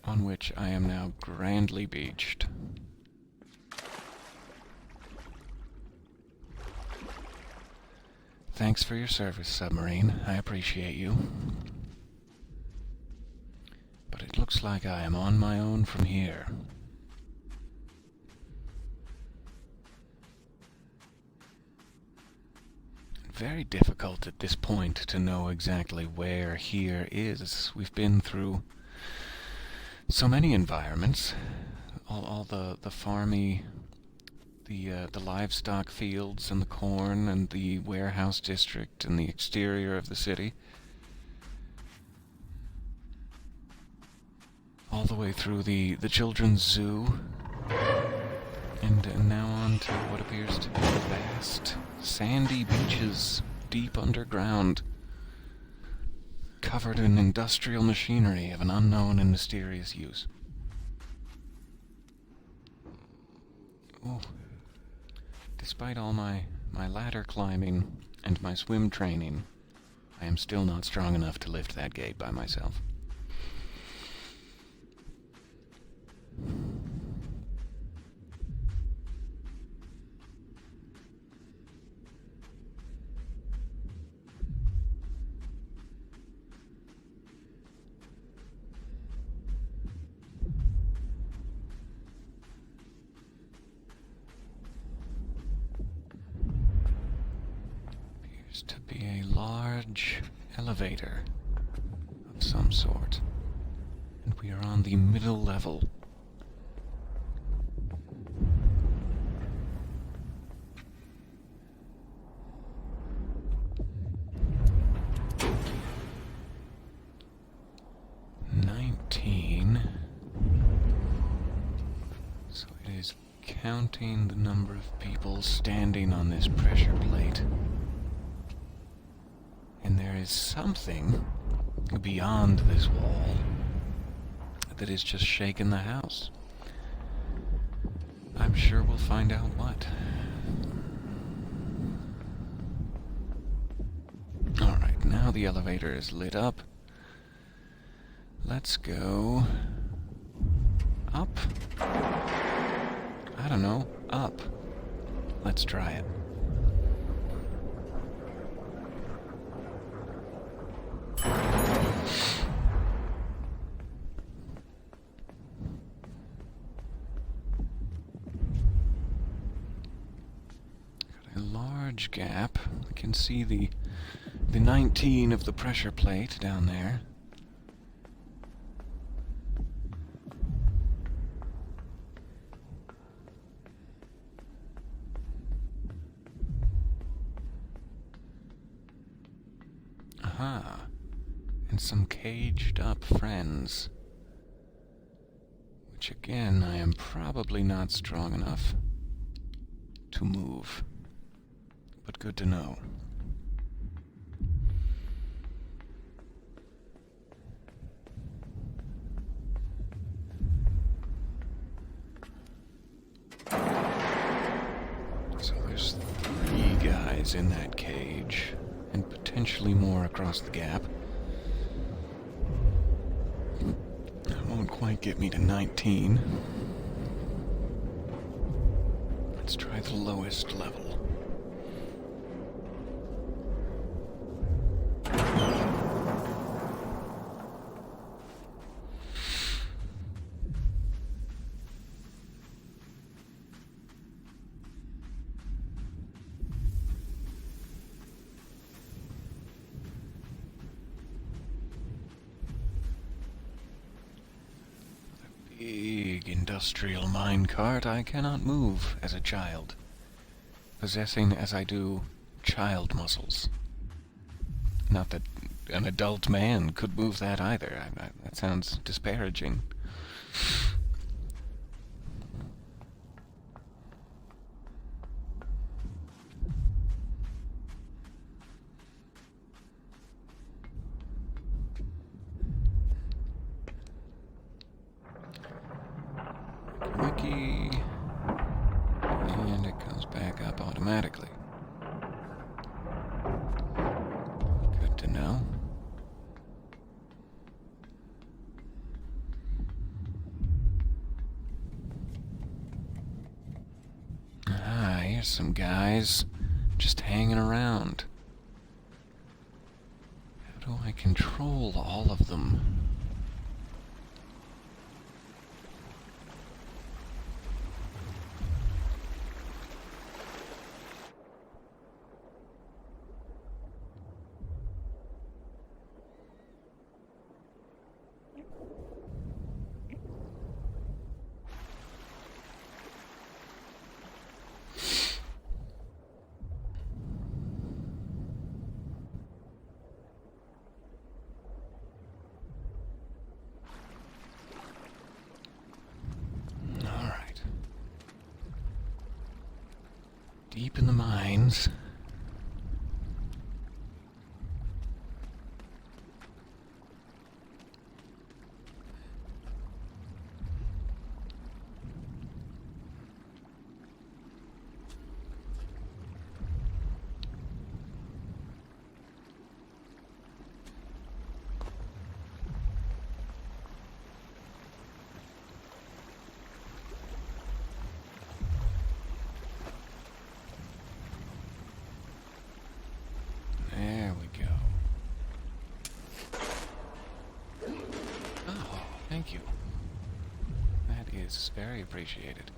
On which I am now grandly beached. Thanks for your service, submarine. I appreciate you. But it looks like I am on my own from here. Very difficult at this point to know exactly where here is. We've been through so many environments. All the farmy... The livestock fields and the corn and the warehouse district and the exterior of the city. All the way through the children's zoo. And now on to what appears to be vast, sandy beaches deep underground, covered in industrial machinery of an unknown and mysterious use. Ooh. Despite all my ladder climbing and my swim training, I am still not strong enough to lift that gate by myself. To be a large elevator of some sort, and we are on the middle level. So it is counting the number of people standing on this pressure plate. And there is something beyond this wall that is just shaking the house. I'm sure we'll find out what. now the elevator is lit up. Let's go up. I don't know, up. Let's try it. Got a large gap. I can see the 19 of the pressure plate down there. Aha. And some caged up friends. Which again, I am probably not strong enough to move. But good to know. So there's 3 guys in that cage, and potentially more across the gap. That won't quite get me to 19. Let's try the lowest level. Big industrial minecart I cannot move as a child, possessing as I do child muscles. Not that an adult man could move that either. That sounds disparaging. Wiki, and it comes back up automatically. Good to know. Ah, here's some guys just hanging around. How do I control all of them? Deep in the mines. Thank you. That is very appreciated.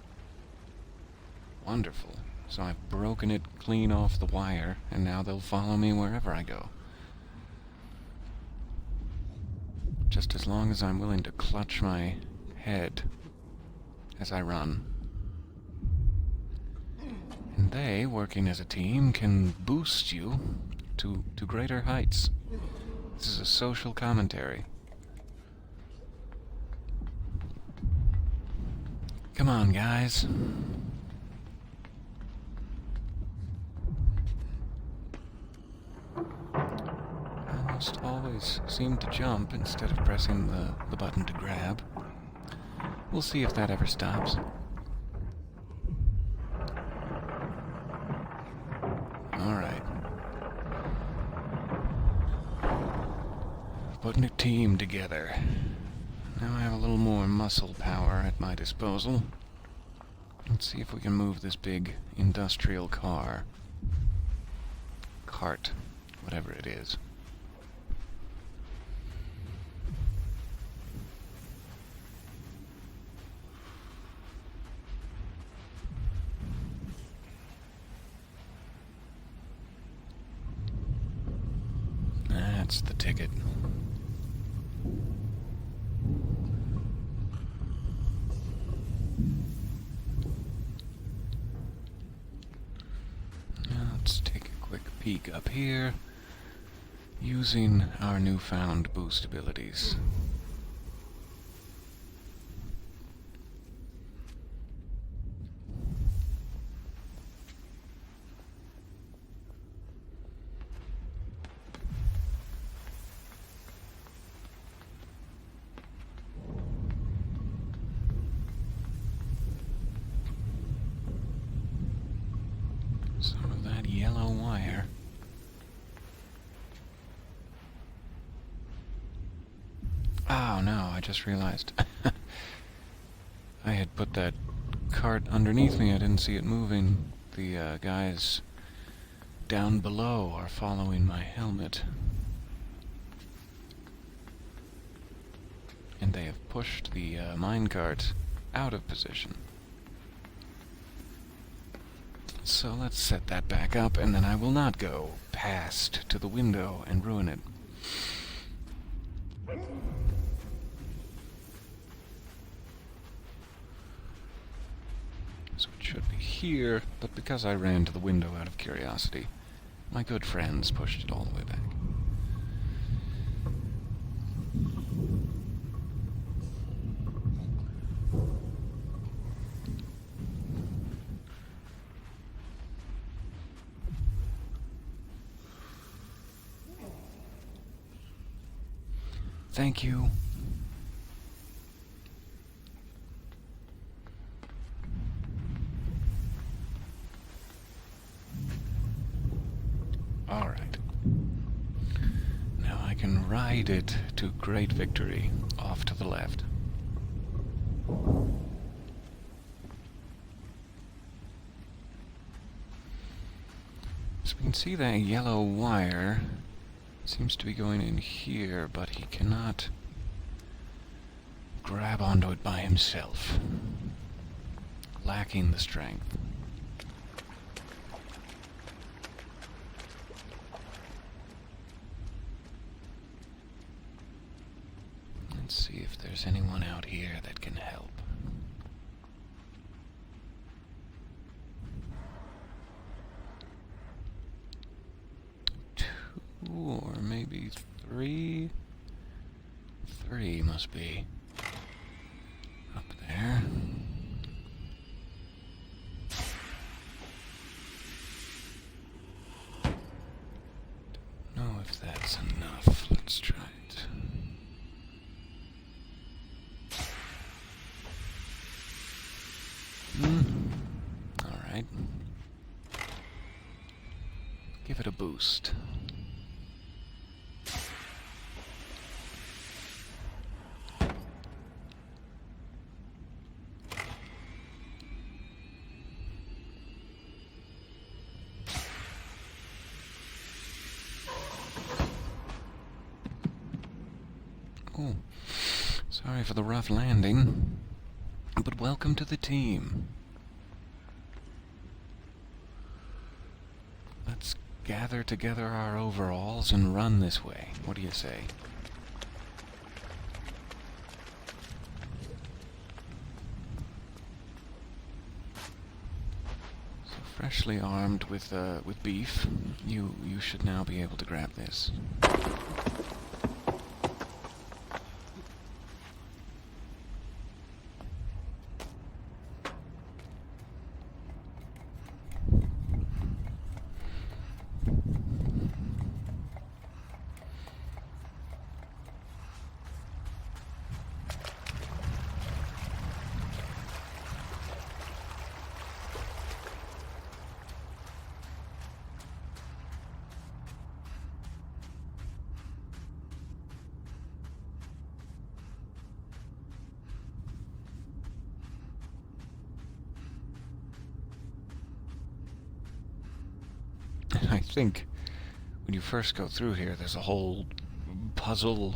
Wonderful. So I've broken it clean off the wire, and now they'll follow me wherever I go. Just as long as I'm willing to clutch my head as I run. And they, working as a team, can boost you to greater heights. This is a social commentary. Come on, guys. I almost always seem to jump instead of pressing the button to grab. We'll see if that ever stops. Alright. Putting a team together. Now I have a little more muscle power at my disposal. Let's see if we can move this big industrial car. Cart. Whatever it is. That's the ticket. Now let's take a quick peek up here, using our newfound boost abilities. Some of that yellow wire. Oh no, I just realized. I had put that cart underneath me, I didn't see it moving. The guys down below are following my helmet. And they have pushed the minecart out of position. So let's set that back up, and then I will not go past to the window and ruin it. So it should be here, but because I ran to the window out of curiosity, my good friends pushed it all the way back. Thank you. All right. Now I can ride it to great victory off to the left. So we can see that yellow wire seems to be going in here, but he cannot grab onto it by himself. Lacking the strength. Let's see if there's anyone out here that can help. 2 or maybe 3. 3 must be up there. Don't know if that's enough. Let's try it. Alright. Give it a boost. Oh, sorry for the rough landing, but welcome to the team. Let's gather together our overalls and run this way. What do you say? So freshly armed with beef, you should now be able to grab this. And I think when you first go through here, there's a whole puzzle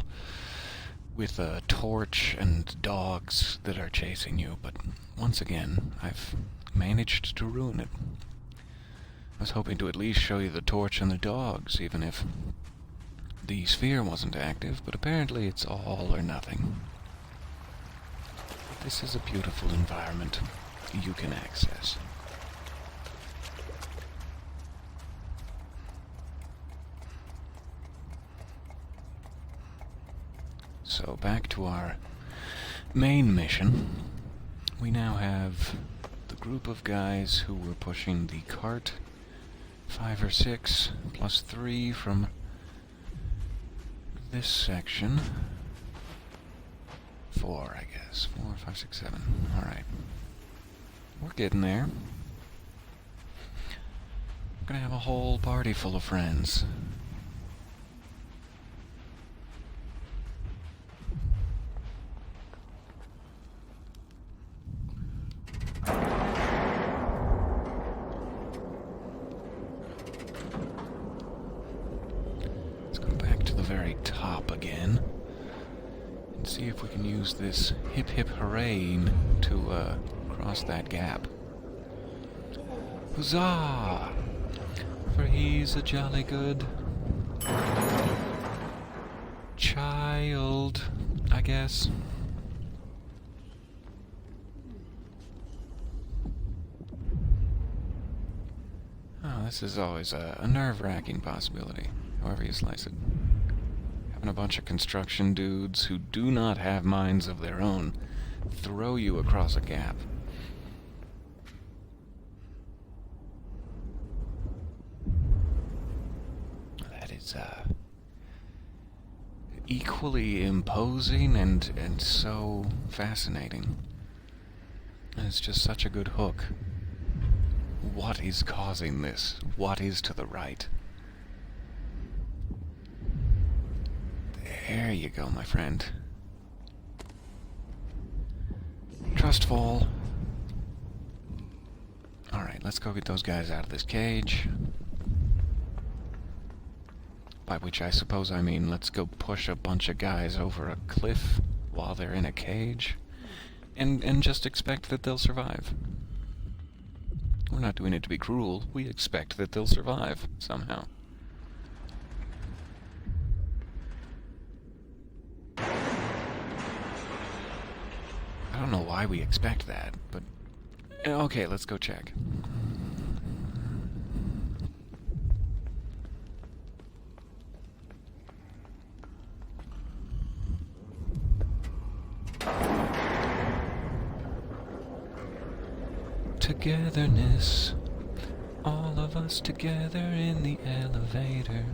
with a torch and dogs that are chasing you, but once again, I've managed to ruin it. I was hoping to at least show you the torch and the dogs, even if the sphere wasn't active, but apparently it's all or nothing. This is a beautiful environment you can access. So back to our main mission. We now have the group of guys who were pushing the cart. 5 or 6 plus 3 from this section. 4, I guess. 4, 5, 6, 7. Alright. We're getting there. We're gonna have a whole party full of friends. Let's go back to the very top again and see if we can use this hip hip hooray to cross that gap. Huzzah! For he's a jolly good child, I guess. Oh, this is always a nerve-wracking possibility, however you slice it. Having a bunch of construction dudes who do not have minds of their own throw you across a gap. That is, equally imposing and so fascinating. And it's just such a good hook. What is causing this? What is to the right? There you go, my friend. Trust fall. Alright, let's go get those guys out of this cage. By which I suppose I mean let's go push a bunch of guys over a cliff while they're in a cage. And just expect that they'll survive. We're not doing it to be cruel. We expect that they'll survive, somehow. I don't know why we expect that, but... Okay, let's go check. Togetherness, all of us together in the elevator.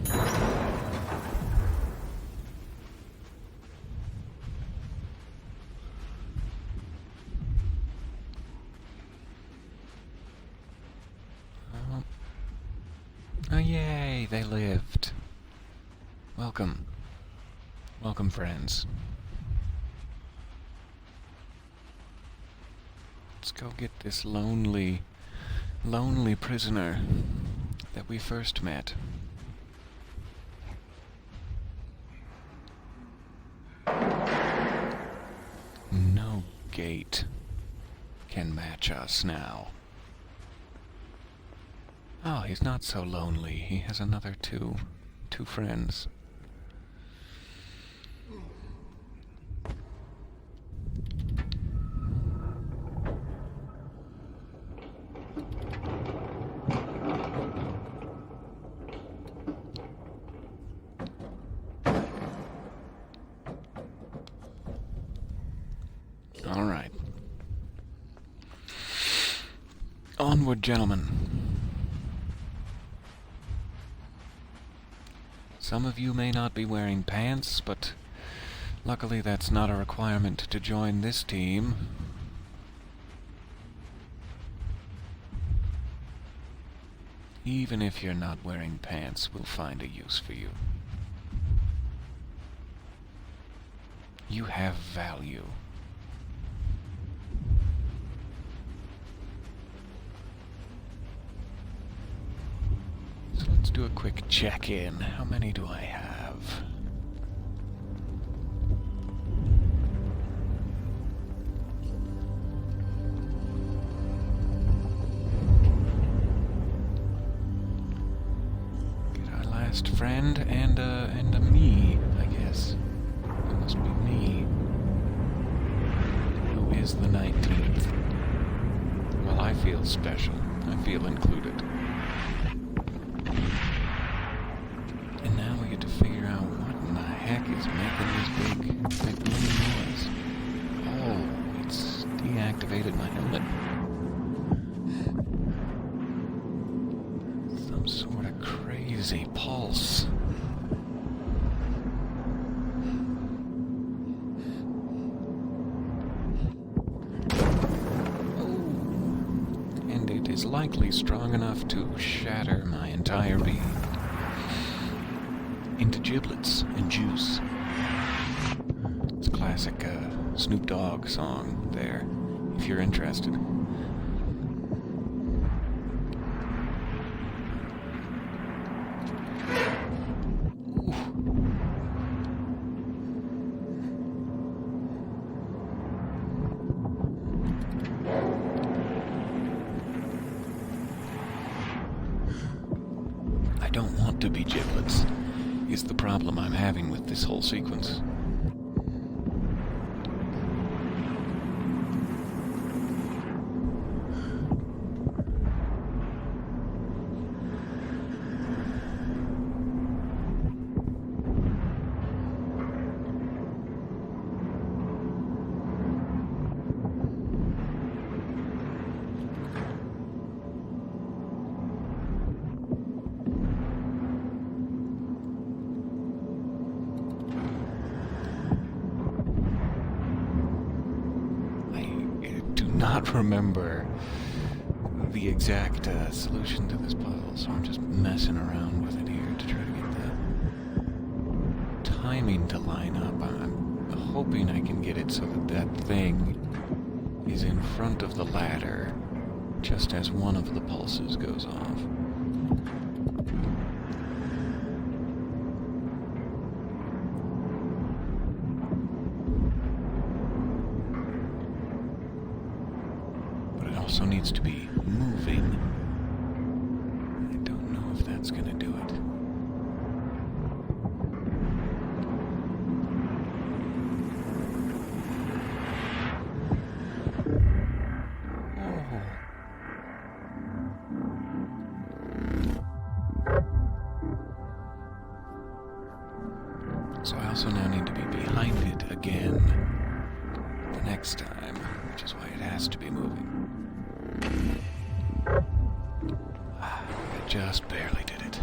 Oh, yay, they lived. Welcome. Welcome, friends. Let's go get this lonely prisoner that we first met. No gate can match us now. Oh, he's not so lonely. He has another two friends. All right. Onward, gentlemen. Some of you may not be wearing pants, but luckily that's not a requirement to join this team. Even if you're not wearing pants, we'll find a use for you. You have value. So do a quick check-in. How many do I have? Get our last friend and a me, I guess. It must be me. Who is the 19th? Well, I feel special. I feel included. And now we get to figure out what in the heck is making this big noise. Oh, it's deactivated my helmet. Some sort of crazy pulse. Is likely strong enough to shatter my entire being into giblets and juice. It's a classic Snoop Dogg song there, if you're interested. Don't want to be giblets, is the problem I'm having with this whole sequence. Not remember the exact solution to this puzzle, so I'm just messing around with it here to try to get the timing to line up. I'm hoping I can get it so that that thing is in front of the ladder just as one of the pulses goes off. Also needs to be moving. I don't know if that's going to do it. Oh. So I also now need to be behind it again the next time, which is why it has to be moving. I just barely did it.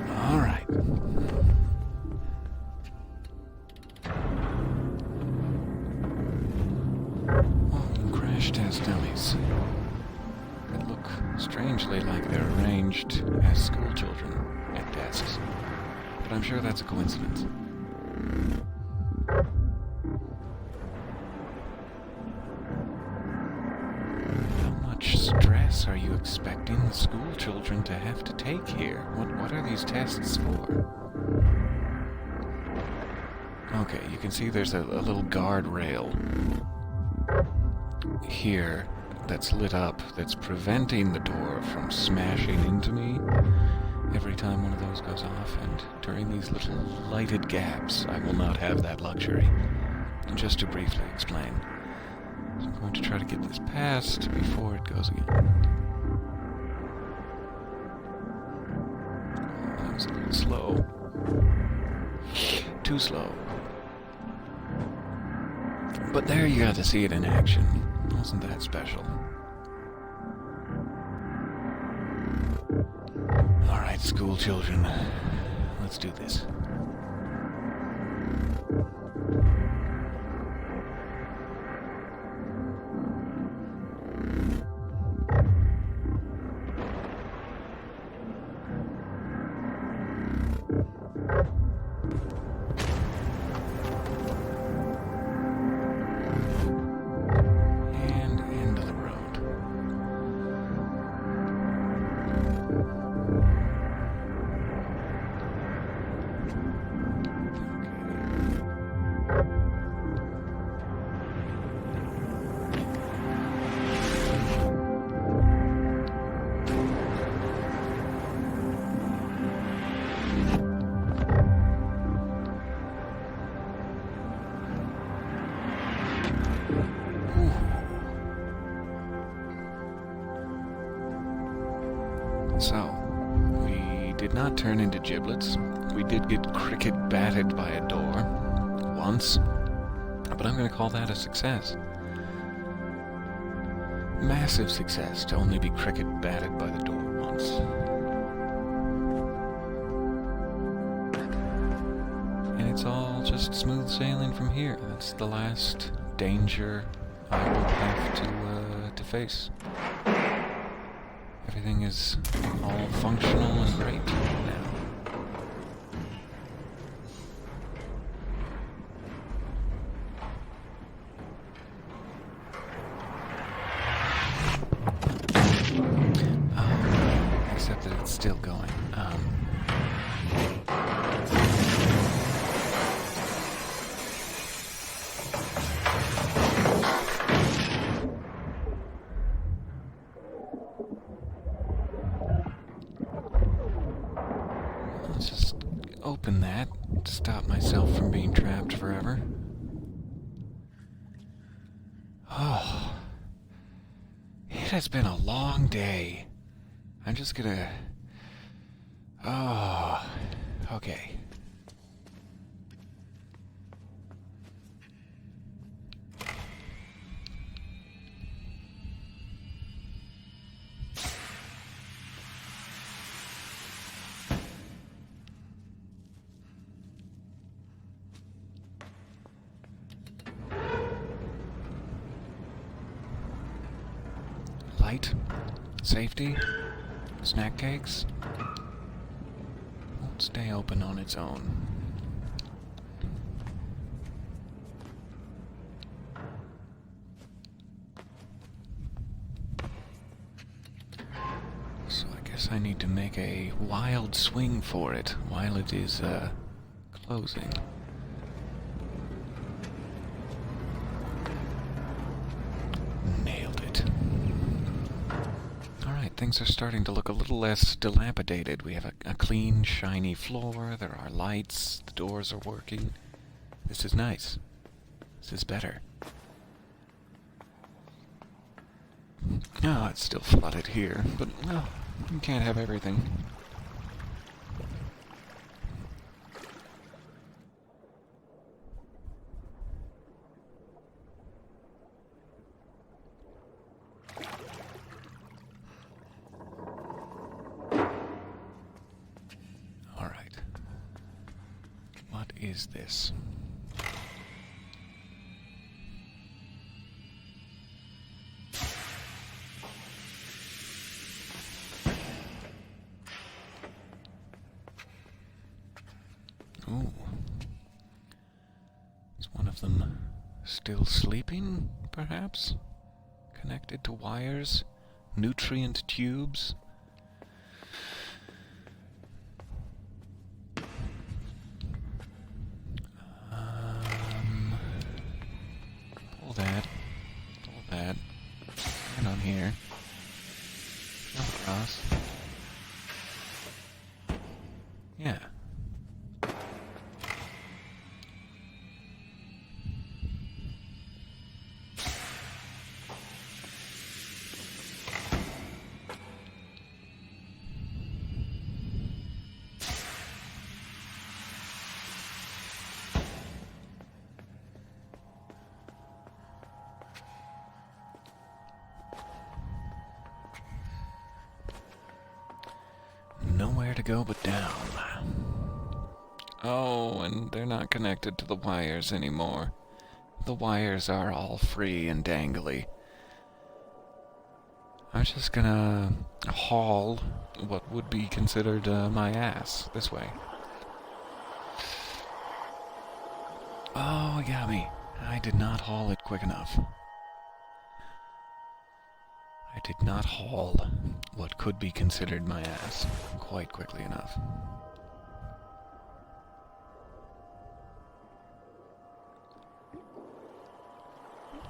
All right. Crash test dummies that look strangely like they're arranged as school children at desks, but I'm sure that's a coincidence. How much stress are you expecting the school children to have to take here? What are these tests for? Okay, you can see there's a little guardrail here that's lit up that's preventing the door from smashing into me every time one of those goes off, and during these little lighted gaps I will not have that luxury. And just to briefly explain, so I'm going to try to get this passed before it goes again. Oh, that was a little slow. Too slow. But there you got to see it in action. Wasn't that special? Alright, school children. Let's do this. So, we did not turn into giblets. We did get cricket batted by a door once, but I'm going to call that a success. Massive success to only be cricket batted by the door once. And it's all just smooth sailing from here. That's the last danger I will have to face. Everything is all functional and great now. Except that it's still going. Let's just open that to stop myself from being trapped forever. Oh, it has been a long day. I'm just gonna... Oh, okay. Light, safety, snack cakes. Won't stay open on its own. So I guess I need to make a wild swing for it while it is closing. Nailed it. Alright, things are starting to look a little less dilapidated. We have a clean, shiny floor, there are lights, the doors are working. This is nice. This is better. Oh, it's still flooded here, but, well, you can't have everything. Alright. What is this? Ooh. Is one of them still sleeping, perhaps? Connected to wires? Nutrient tubes? Pull that. Pull that. And on here. Jump across. Yeah. Nowhere to go but down. Oh, and they're not connected to the wires anymore. The wires are all free and dangly. I'm just gonna haul what would be considered my ass this way. Oh, it got me. I did not haul it quick enough. I did not haul what could be considered my ass quite quickly enough.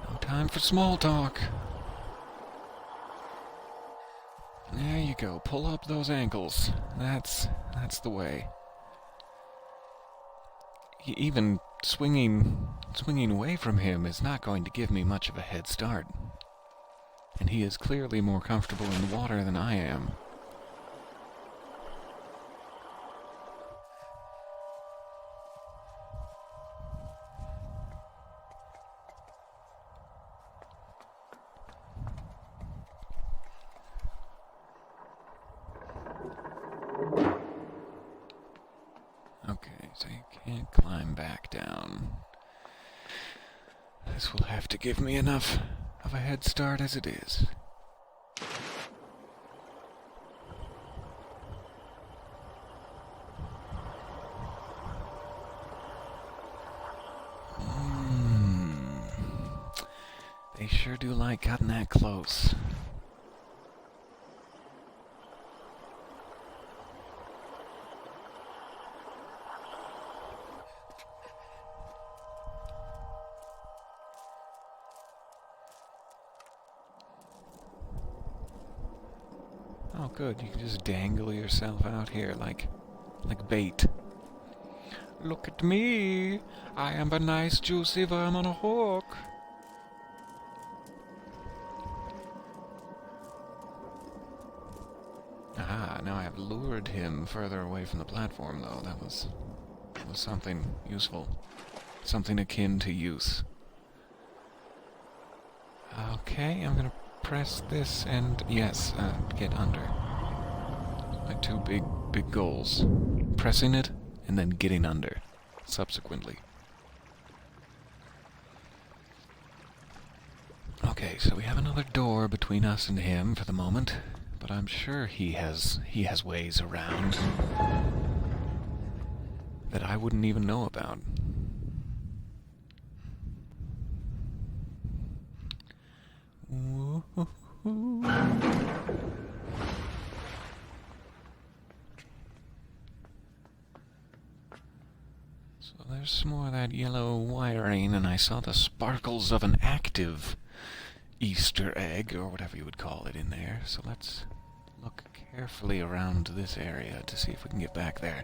No time for small talk. There you go. Pull up those ankles. That's the way. Even swinging away from him is not going to give me much of a head start. And he is clearly more comfortable in the water than I am. And climb back down. This will have to give me enough of a head start as it is. They sure do like cutting that close. Oh good, you can just dangle yourself out here like bait. Look at me! I am a nice juicy worm on a hook. Aha, now I have lured him further away from the platform, though. That was something useful. Something akin to use. Okay, I'm gonna press this and, yes, get under. My two big goals. Pressing it, and then getting under, subsequently. Okay, so we have another door between us and him for the moment, but I'm sure he has ways around that I wouldn't even know about. So there's some more of that yellow wiring, and I saw the sparkles of an active Easter egg, or whatever you would call it, in there. So let's look carefully around this area to see if we can get back there.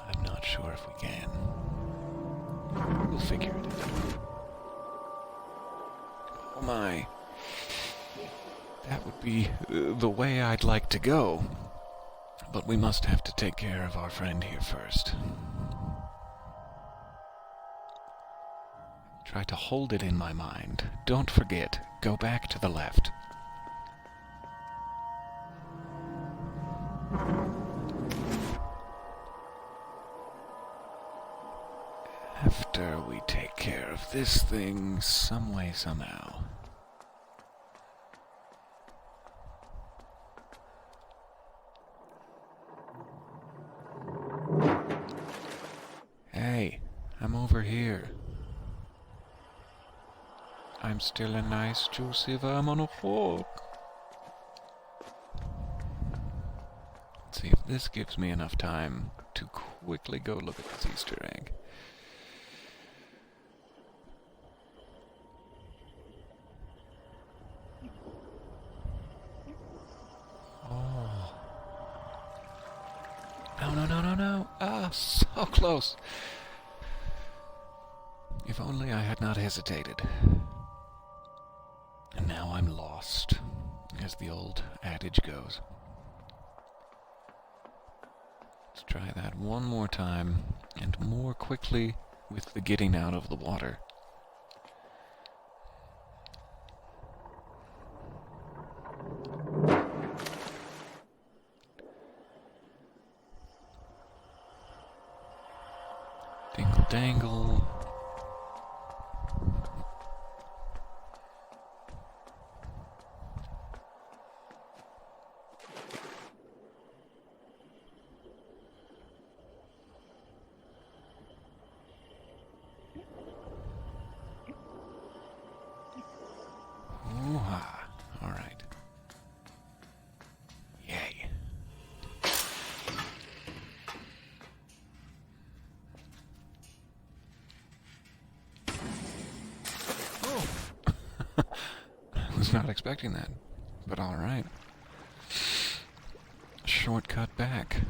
I'm not sure if we can. We'll figure it out. Oh my. That would be the way I'd like to go. But we must have to take care of our friend here first. Try to hold it in my mind. Don't forget, go back to the left. After we take care of this thing some way, somehow. Hey, I'm over here. I'm still a nice juicy worm on a hook. Let's see if this gives me enough time to quickly go look at this Easter egg. Oh. No. Ah, so close. If only I had not hesitated. And now I'm lost, as the old adage goes. Let's try that one more time, and more quickly with the getting out of the water. Dingle dangle. Ooh-ha. All right. Yay. Oh. I was not expecting that, but all right. Shortcut back.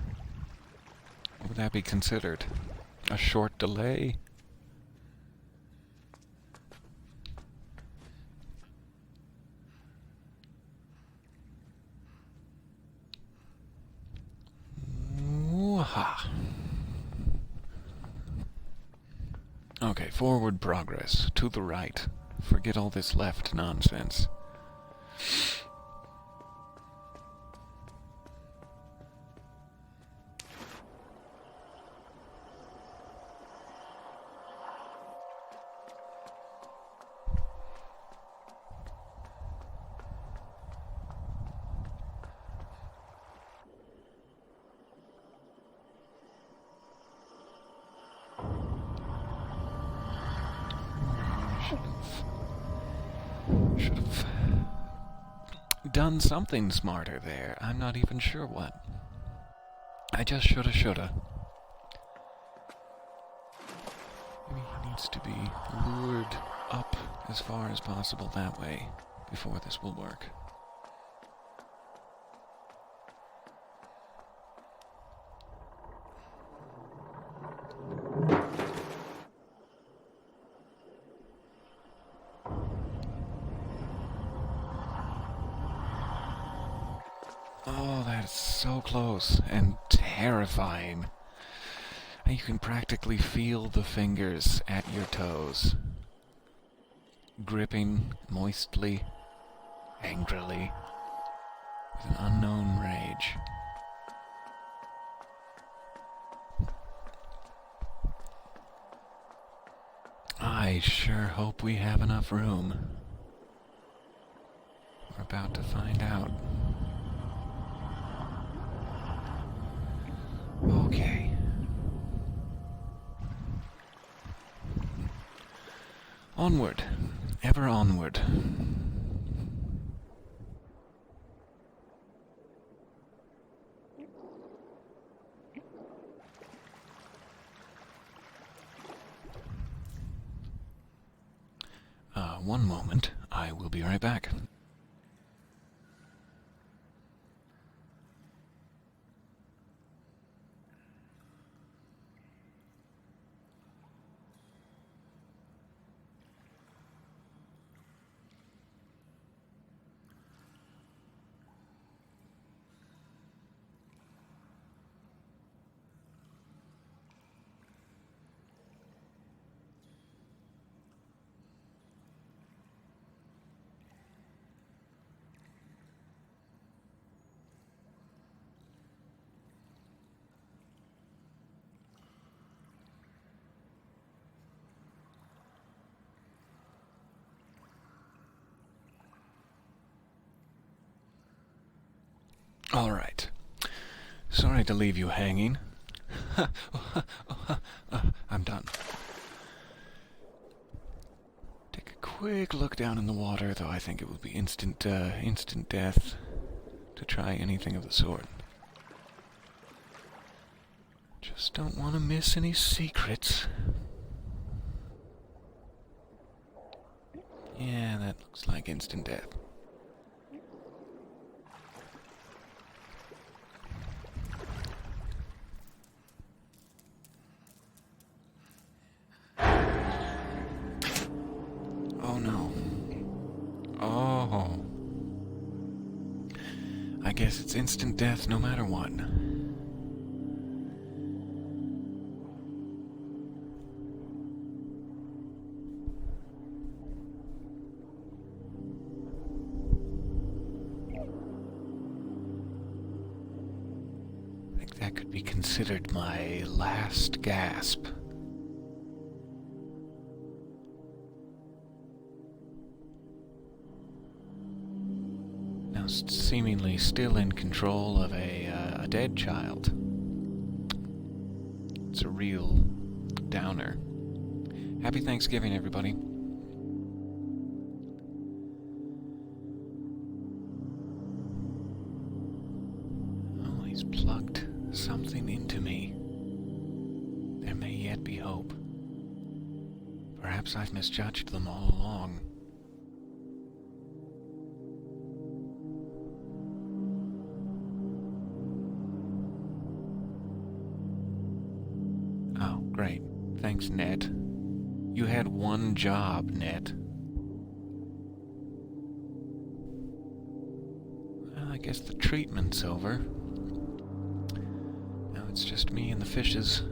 What would that be considered? A short delay? Woo-ha. Okay, forward progress. To the right. Forget all this left nonsense. Should have done something smarter there. I'm not even sure what. I just shoulda. Maybe he needs to be lured up as far as possible that way before this will work. Oh, that's so close and terrifying. You can practically feel the fingers at your toes, gripping moistly, angrily, with an unknown rage. I sure hope we have enough room. We're about to find out. Okay. Onward. Ever onward. One moment. I will be right back. All right. Sorry to leave you hanging. I'm done. Take a quick look down in the water, though I think it would be instant death to try anything of the sort. Just don't want to miss any secrets. Yeah, that looks like instant death. Oh no. Oh. I guess it's instant death no matter what. I think that could be considered my last gasp. Seemingly still in control of a dead child. It's a real downer. Happy Thanksgiving, everybody. Oh, he's plugged something into me. There may yet be hope. Perhaps I've misjudged them all along. Great. Thanks, Net. You had one job, Net. Well, I guess the treatment's over. Now it's just me and the fishes.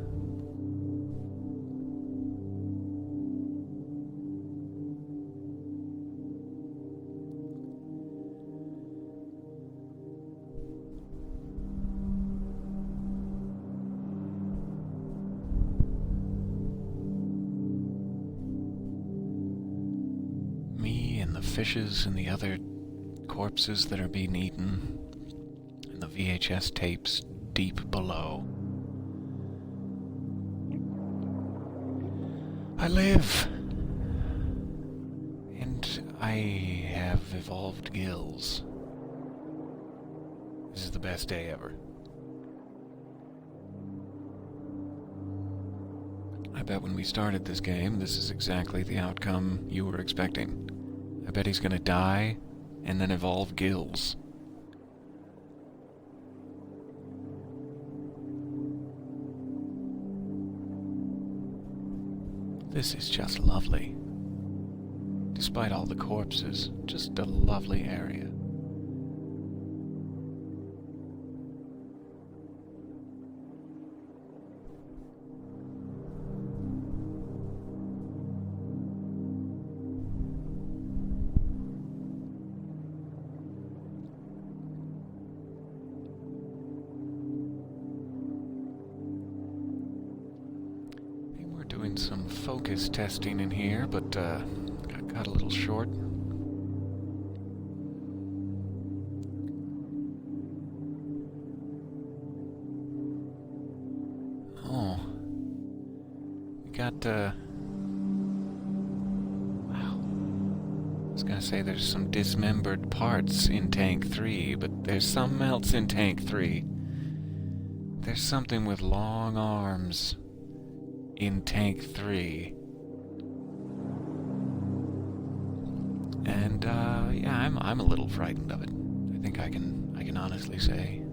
Fishes and the other corpses that are being eaten, and the VHS tapes deep below. I live, and I have evolved gills. This is the best day ever. I bet when we started this game, this is exactly the outcome you were expecting. I bet he's gonna die and then evolve gills. This is just lovely. Despite all the corpses, just a lovely area. Doing some focus testing in here, but got a little short. Oh. We got, wow. I was gonna say there's some dismembered parts in Tank 3, but there's something else in Tank 3. There's something with long arms in Tank 3. And, yeah, I'm a little frightened of it. I think I can honestly say.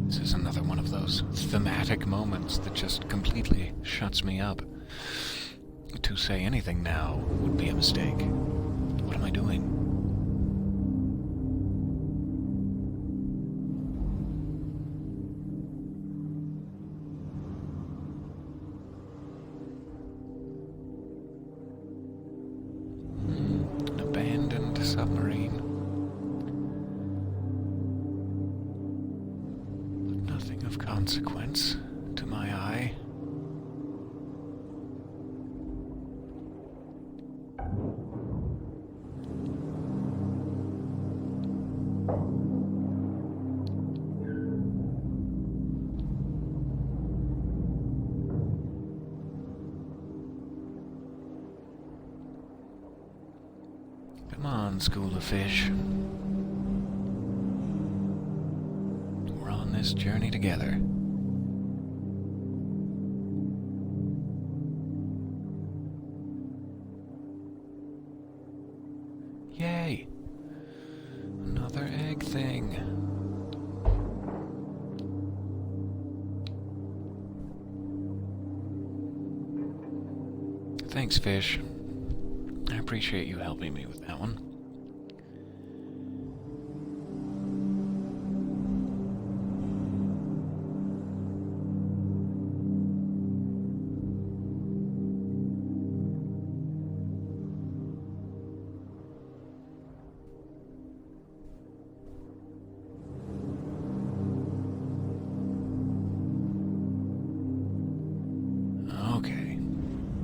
This is another one of those thematic moments that just completely shuts me up. To say anything now would be a mistake. What am I doing? An abandoned submarine. Of consequence to my eye. Come on, school of fish. This journey together. Yay! Another egg thing. Thanks, fish. I appreciate you helping me with that one.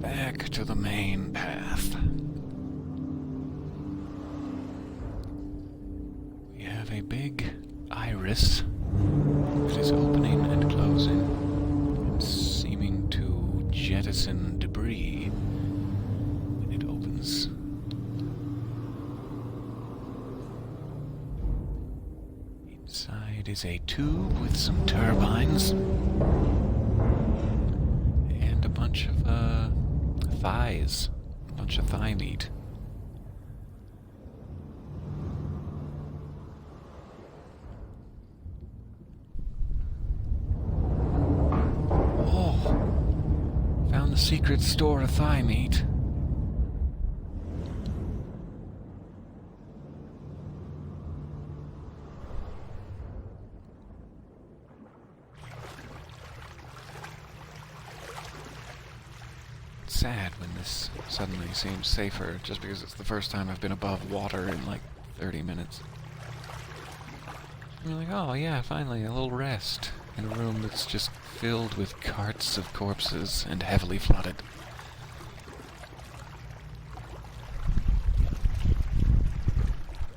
Back to the main path. We have a big iris that is opening and closing and seeming to jettison debris when it opens. Inside is a tube with some turbines and a bunch of thighs, a bunch of thigh meat. Oh, found the secret store of thigh meat. sad when this suddenly seems safer, just because it's the first time I've been above water in like 30 minutes. You're like, oh yeah, finally, a little rest in a room that's just filled with carts of corpses and heavily flooded.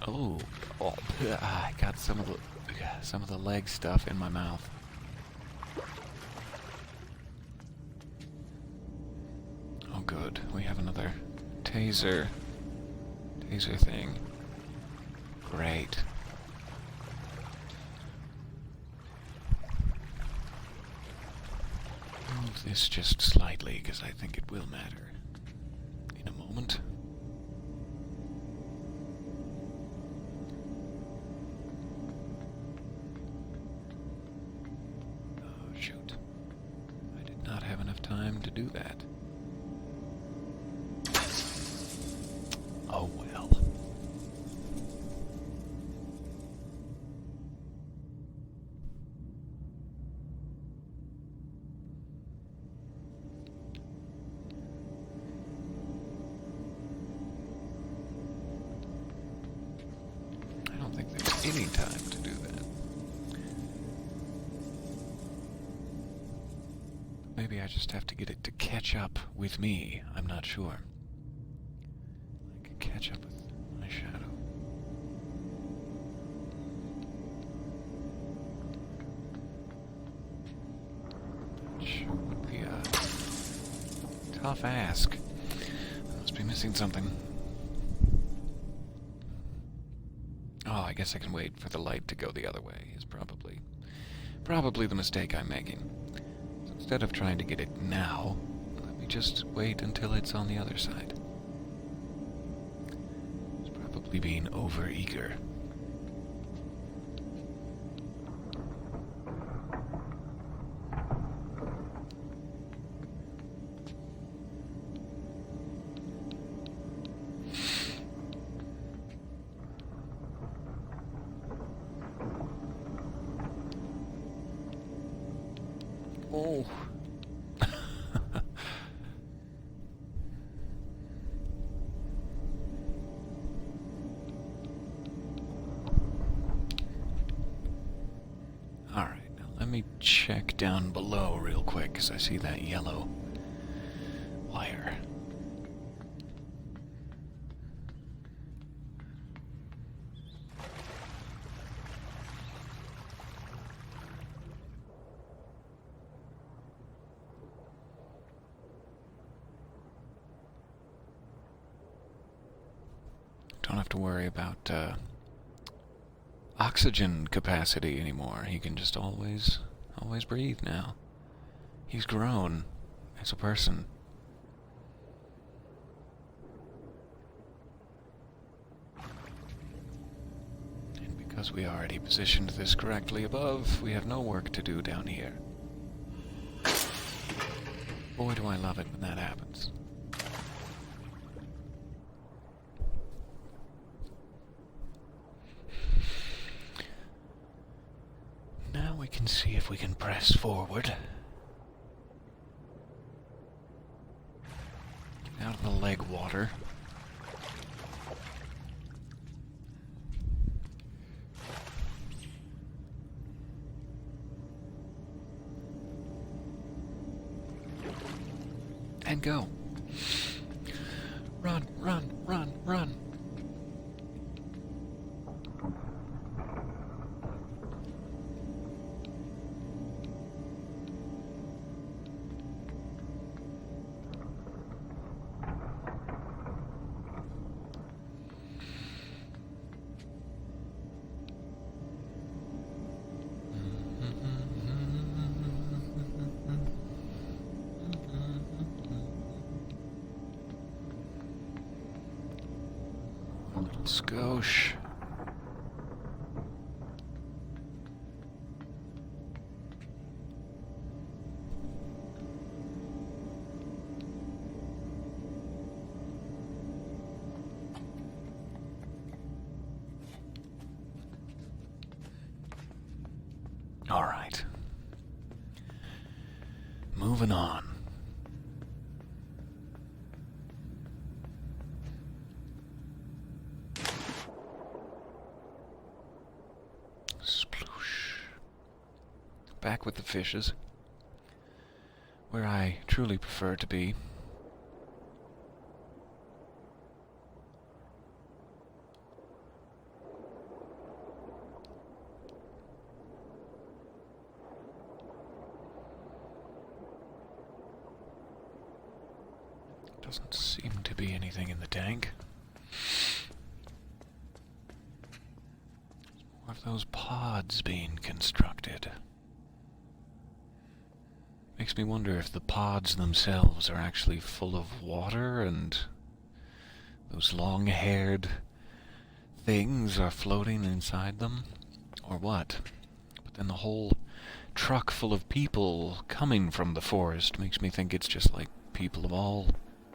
Oh, I got some of the leg stuff in my mouth. Oh good, we have another taser thing. Great. Move this just slightly, because I think it will matter in a moment. Oh, shoot. I did not have enough time to do that. Oh, well. I don't think there's any time to do that. Maybe I just have to get it to catch up with me. I'm not sure. I could catch up with my shadow. Which would be a tough ask. I must be missing something. Oh, I guess I can wait for the light to go the other way, is probably the mistake I'm making. So instead of trying to get it now, let me just wait until it's on the other side. It's probably being over-eager. Oh. Alright, now let me check down below real quick, because I see that yellow wire. Don't have to worry about oxygen capacity anymore. He can just always breathe now. He's grown as a person. And because we already positioned this correctly above, we have no work to do down here. Boy, do I love it when that happens. We can see if we can press forward. Get out of the leg water. And go. Run, run, run, run. Skosh. All right. Moving on. back with the fishes, where I truly prefer to be. Doesn't seem to be anything in the tank. More of those pods being constructed. Makes me wonder if the pods themselves are actually full of water and those long-haired things are floating inside them, or what. But then the whole truck full of people coming from the forest makes me think it's just like people of all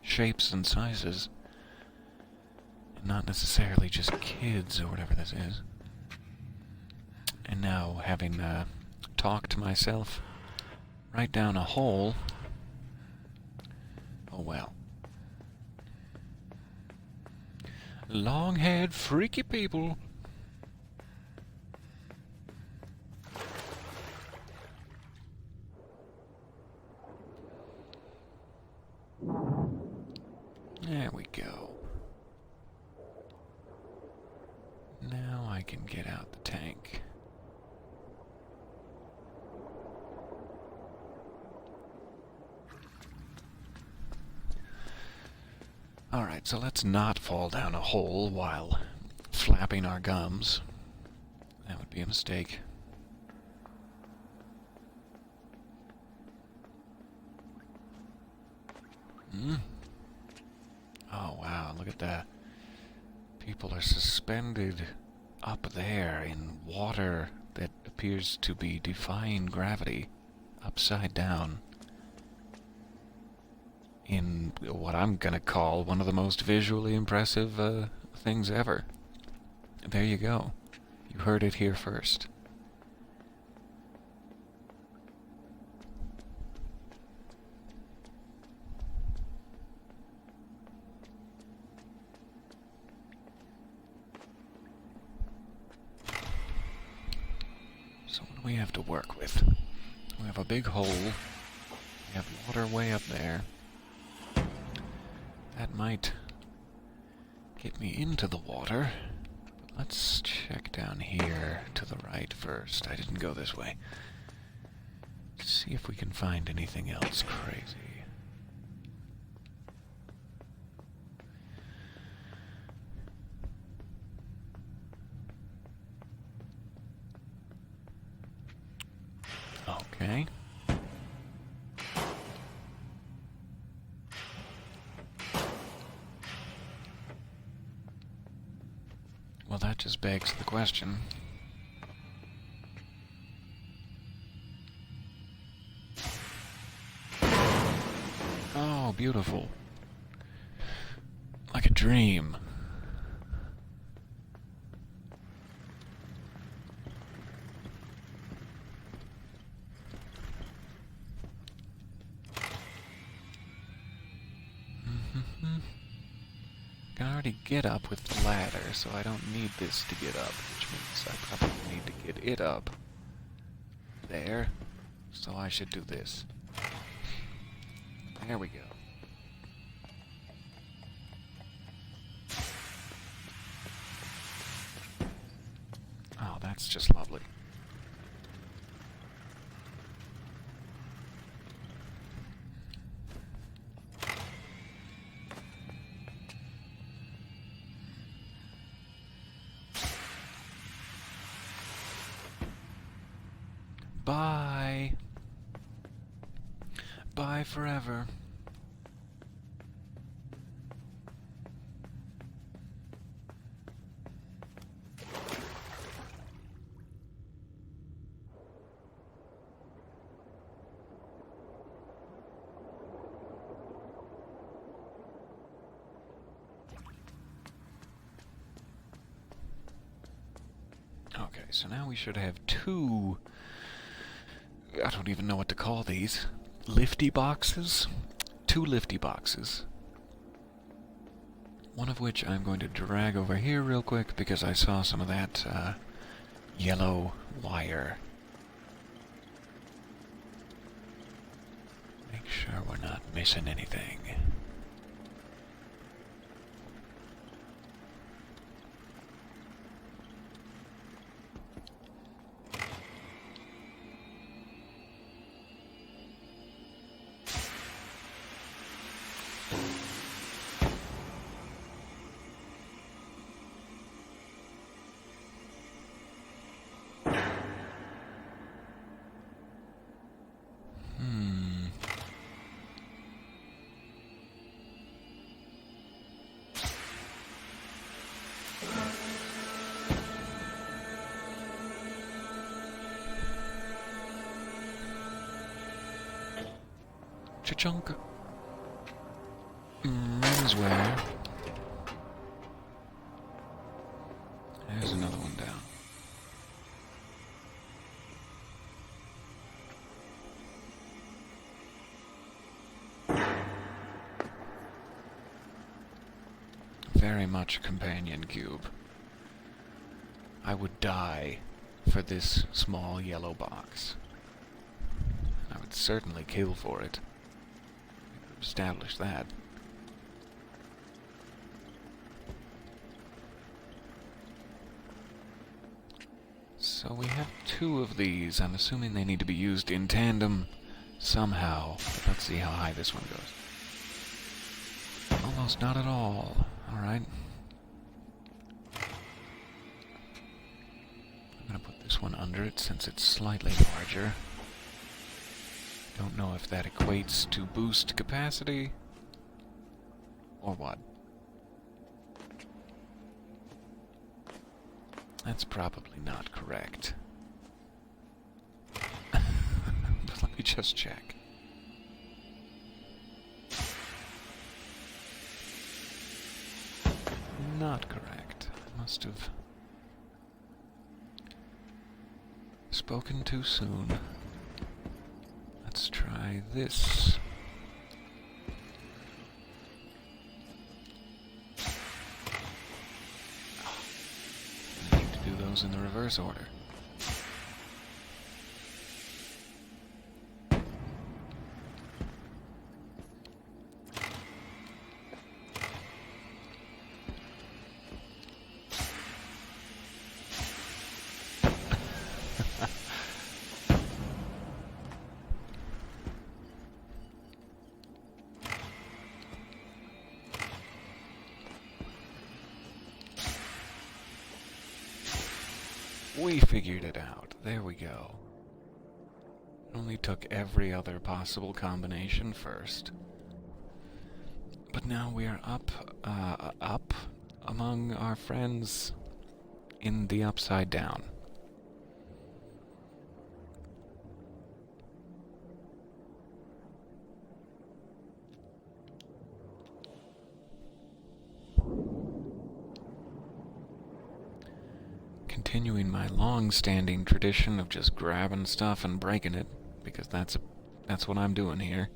shapes and sizes, and not necessarily just kids or whatever this is. And now, having talked myself right down a hole, oh well. Long-haired freaky people. There we go. Now I can get out the tank. Alright, so let's not fall down a hole while flapping our gums. That would be a mistake. Oh wow, look at that. People are suspended up there in water that appears to be defying gravity, upside down, in what I'm gonna call one of the most visually impressive things ever. There you go. You heard it here first. So what do we have to work with? We have a big hole. We have water way up there. That might get me into the water. But let's check down here to the right first. I didn't go this way. Let's see if we can find anything else crazy. Okay. Well, that just begs the question. Oh, beautiful. Like a dream. I can already get up with the ladder, so I don't need this to get up, which means I probably need to get it up there, so I should do this. There we go. Oh, that's just lovely. Bye. Bye forever. Okay, so now we should have two... I don't even know what to call these. Lifty boxes? Two lifty boxes. One of which I'm going to drag over here real quick because I saw some of that yellow wire sure we're not missing anything. Cha-chunk. Menswear. There's another one down. Very much a companion cube. I would die for this small yellow box. I would certainly kill for it. Establish that. So we have 2 of these. I'm assuming they need to be used in tandem somehow. But let's see how high this one goes. Almost not at all. Alright. I'm gonna put this one under it since it's slightly larger. Don't know if that equates to boost capacity or what. That's probably not correct. But let me just check. Not correct. I must have spoken too soon. Let's try this. I need to do those in the reverse order. We figured it out. There we go. Only took every other possible combination first. But now we are up among our friends in the upside down. Continuing my long-standing tradition of just grabbing stuff and breaking it, because that's what I'm doing here.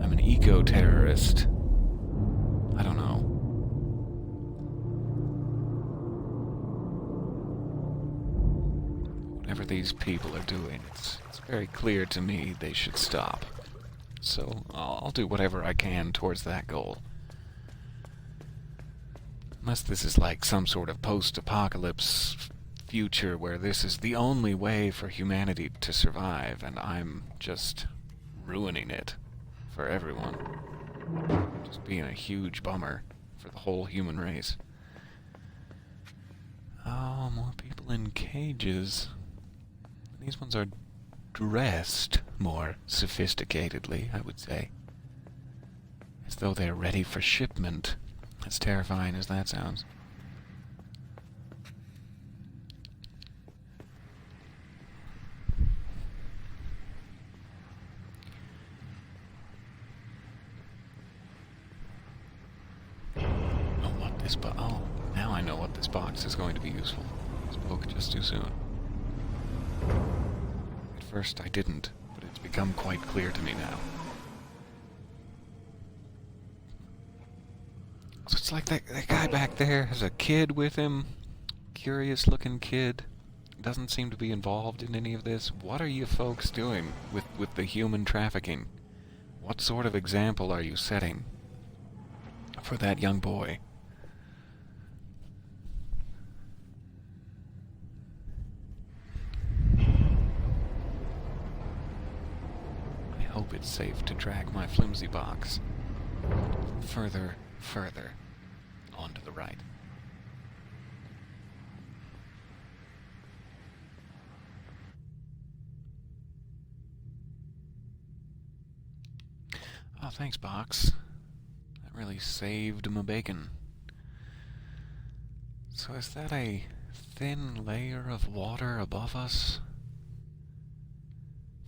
I'm an eco-terrorist. I don't know. Whatever these people are doing, it's very clear to me they should stop. So I'll do whatever I can towards that goal. Unless this is like some sort of post-apocalypse future where this is the only way for humanity to survive, and I'm just ruining it for everyone. Just being a huge bummer for the whole human race. Oh, more people in cages. These ones are dressed more sophisticatedly, I would say. As though they're ready for shipment. As terrifying as that sounds. Oh, now I know what this box is going to be useful. I spoke just too soon. At first I didn't, but it's become quite clear to me now. So it's like that guy back there has a kid with him. Curious looking kid. Doesn't seem to be involved in any of this. What are you folks doing with the human trafficking? What sort of example are you setting for that young boy? I hope it's safe to drag my flimsy box further onto the right. Oh, thanks, box. That really saved my bacon. So is that a thin layer of water above us?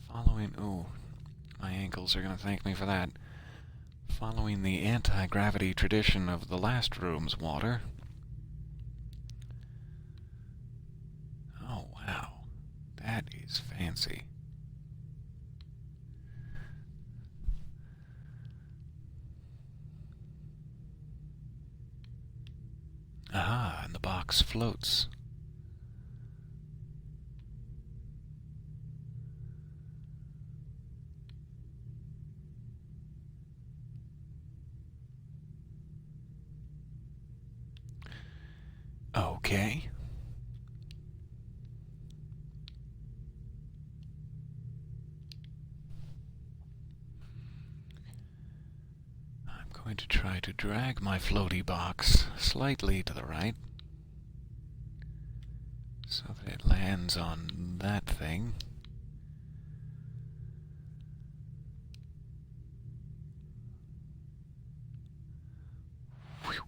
Following... Ooh, my ankles are gonna thank me for that. Following the anti-gravity tradition of the last room's water. Oh, wow. That is fancy. Aha, and the box floats. Okay. I'm going to try to drag my floaty box slightly to the right so that it lands on that thing. Whew.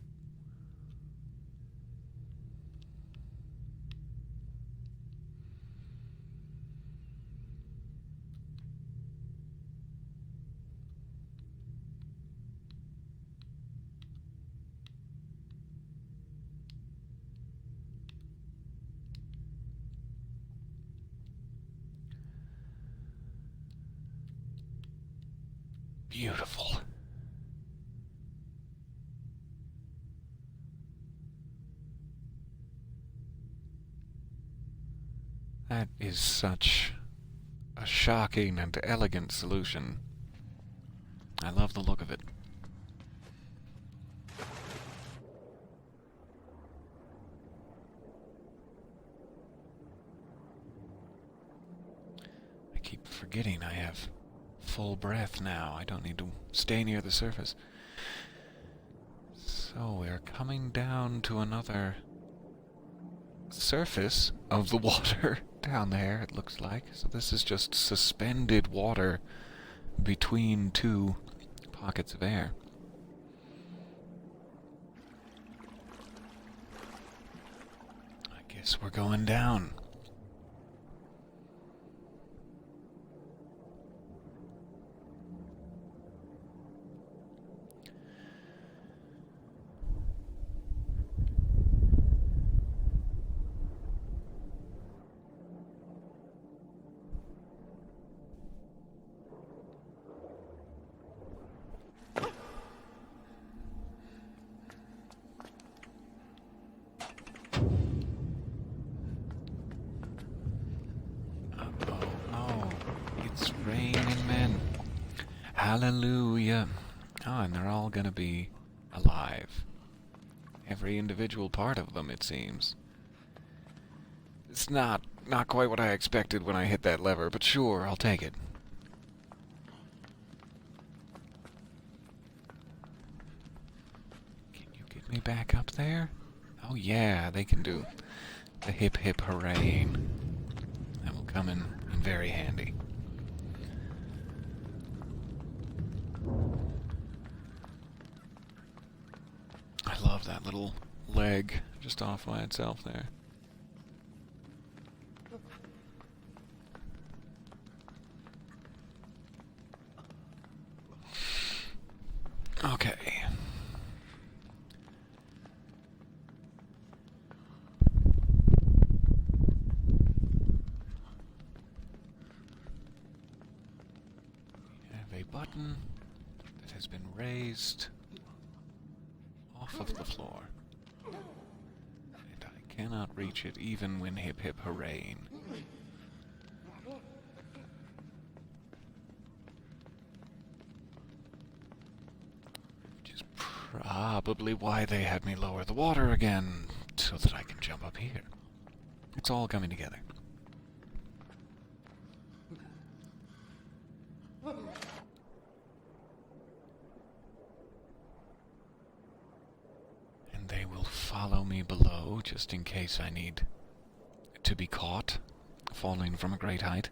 Beautiful. That is such a shocking and elegant solution. I love the look of it. I keep forgetting I have full breath now. I don't need to stay near the surface. So we're coming down to another surface of the water down there, it looks like. So this is just suspended water between two pockets of air. I guess we're going down. Raining men. Hallelujah. Oh, and they're all gonna be alive. Every individual part of them, it seems. It's not quite what I expected when I hit that lever, but sure, I'll take it. Can you get me back up there? Oh yeah, they can do the hip hip hooray. That will come in very handy. I love that little leg just off by itself there. Okay. We have a button that has been raised off of the floor. And I cannot reach it even when hip hip hooray. probably why they had me lower the water again, so that I can jump up here. It's all coming together. And they will follow me below, just in case I need to be caught falling from a great height.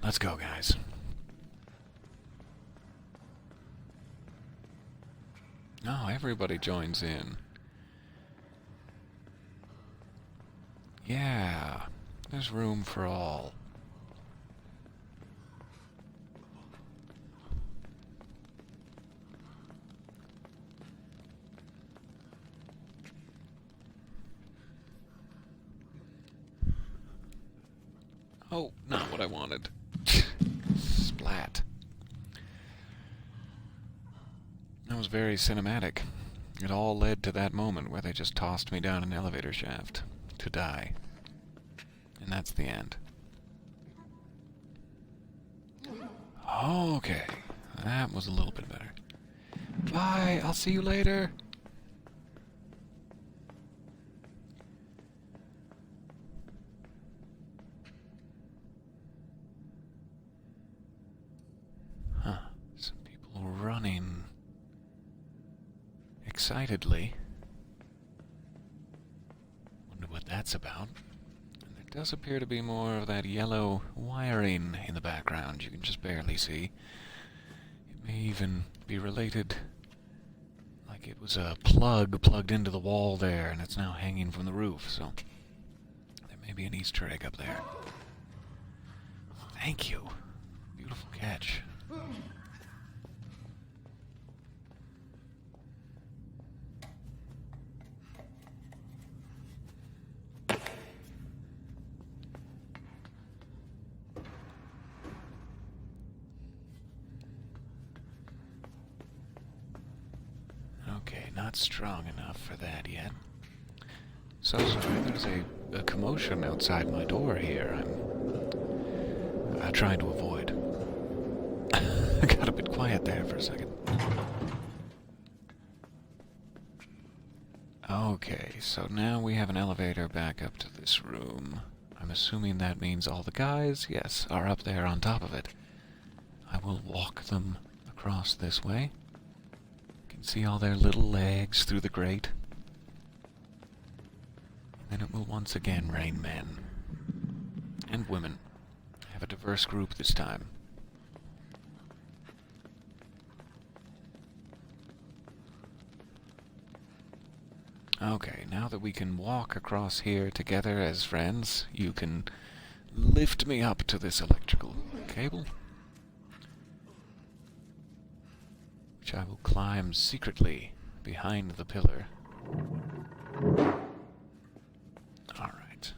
Let's go, guys. No, everybody joins in. Yeah, there's room for all. Oh, not what I wanted. Splat. That was very cinematic. It all led to that moment where they just tossed me down an elevator shaft to die. And that's the end. Okay, that was a little bit better. Bye, I'll see you later. Huh, some people running excitedly. Wonder what that's about. And there does appear to be more of that yellow wiring in the background you can just barely see. It may even be related, like it was a plug plugged into the wall there and it's now hanging from the roof, so there may be an Easter egg up there. Thank you. Beautiful catch. Okay, not strong enough for that yet. So sorry, there's a commotion outside my door here. I'm trying to avoid. I got a bit quiet there for a second. Okay, so now we have an elevator back up to this room. I'm assuming that means all the guys, yes, are up there on top of it. I will walk them across this way. You can see all their little legs through the grate. And then it will once again rain men. And women. I have a diverse group this time. Okay, now that we can walk across here together as friends, you can lift me up to this electrical cable, which I will climb secretly behind the pillar. Alright.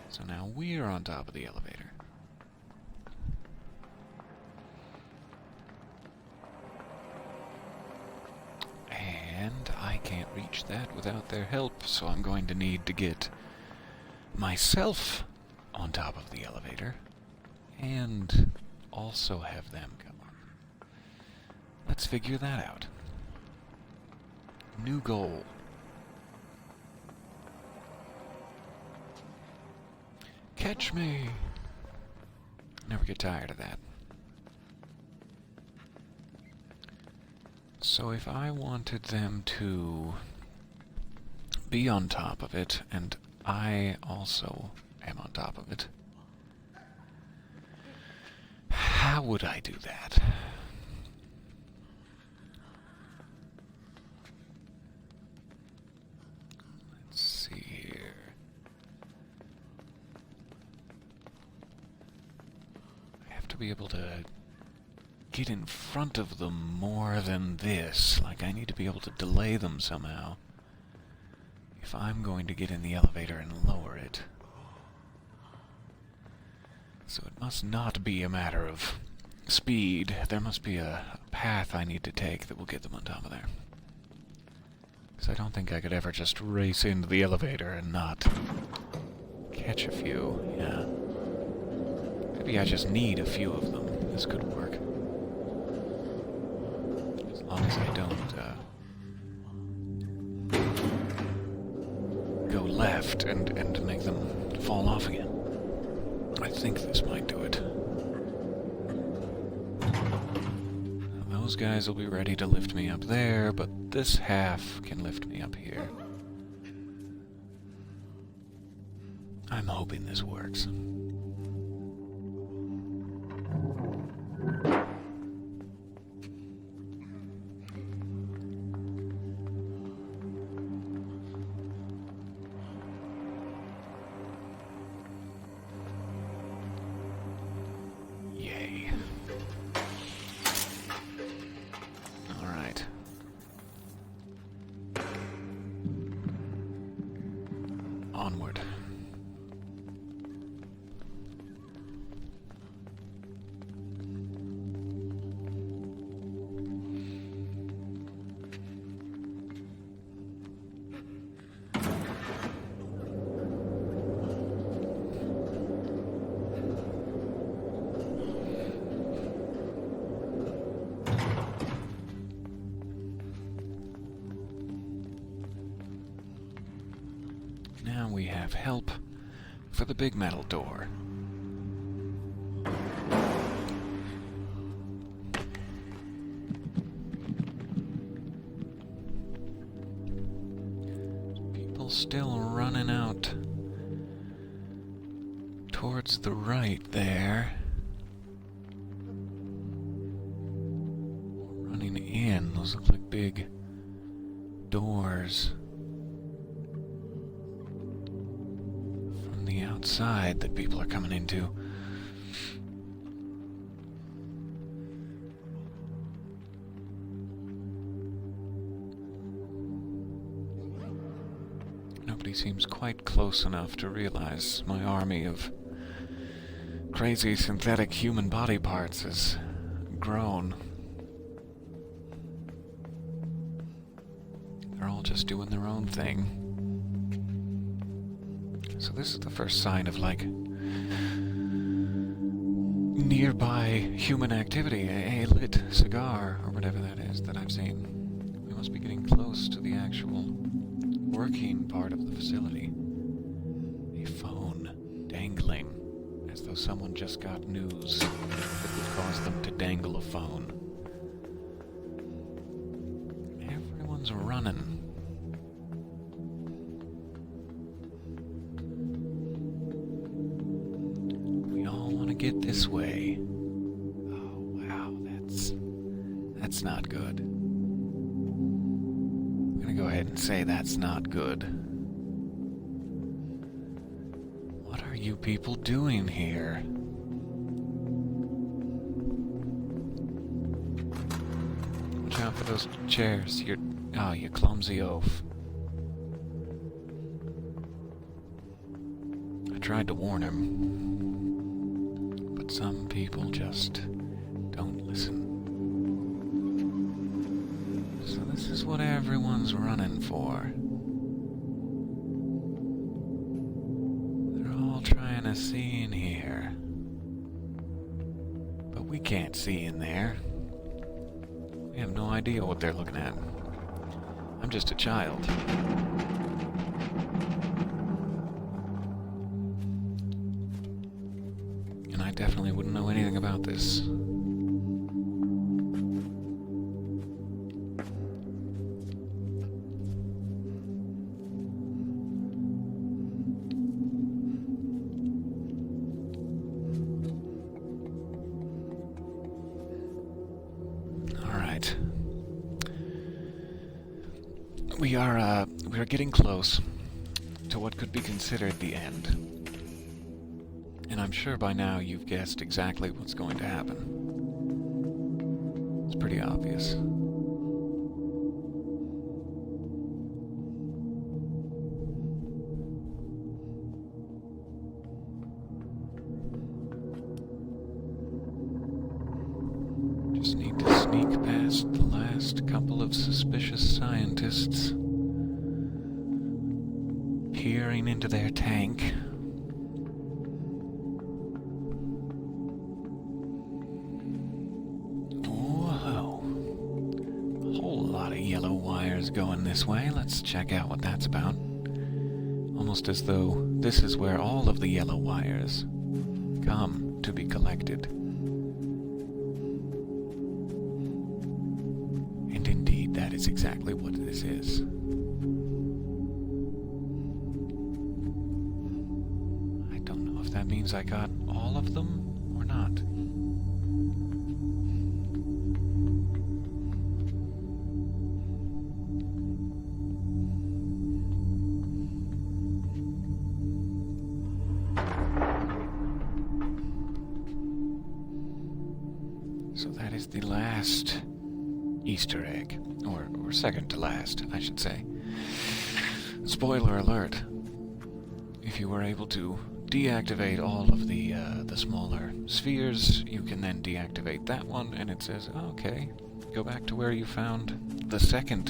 So now we're on top of the elevator. And I can't reach that without their help, so I'm going to need to get myself on top of the elevator and also have them come up. Let's figure that out. New goal. Catch me! Never get tired of that. So if I wanted them to be on top of it, and I also am on top of it, how would I do that? Let's see here. I have to be able to get in front of them more than this. Like, I need to be able to delay them somehow if I'm going to get in the elevator and lower it. So it must not be a matter of speed. There must be a path I need to take that will get them on top of there. Because I don't think I could ever just race into the elevator and not catch a few, yeah. Maybe I just need a few of them. This could work. As long as I don't, go left and make them fall off again. I think this might do it. Now, those guys will be ready to lift me up there, but this half can lift me up here. I'm hoping this works. Yay. All right. Onward. Now we have help for the big metal door. People still running out towards the right there. Running in. Those look like big doors from the outside that people are coming into. Nobody seems quite close enough to realize my army of crazy synthetic human body parts has grown. They're all just doing their own thing. So this is the first sign of, like, nearby human activity, a lit cigar, or whatever that is that I've seen. We must be getting close to the actual working part of the facility. A phone dangling, as though someone just got news that would cause them to dangle a phone. Everyone's running. We all want to get this way. Oh, wow, that's not good. I'm gonna go ahead and say that's not good. What are you people doing here? Watch out for those chairs. You clumsy oaf. I tried to warn him, but some people just don't listen. So this is what everyone's running for. They're all trying to see in here, but we can't see in there. We have no idea what they're looking at. I'm just a child. And I definitely wouldn't know anything about this. We are getting close to what could be considered the end. And I'm sure by now you've guessed exactly what's going to happen. It's pretty obvious. Just need to sneak past the last couple of suspicious scientists. firing into their tank. Whoa. A whole lot of yellow wires going this way. Let's check out what that's about. Almost as though this is where all of the yellow wires come to be collected. And indeed, that is exactly what this is. I don't know if that means I got all of them or not. So that is the last Easter egg, or second to last, I should say. Spoiler alert. If you were able to deactivate all of the smaller spheres, you can then deactivate that one, and it says, okay, go back to where you found the second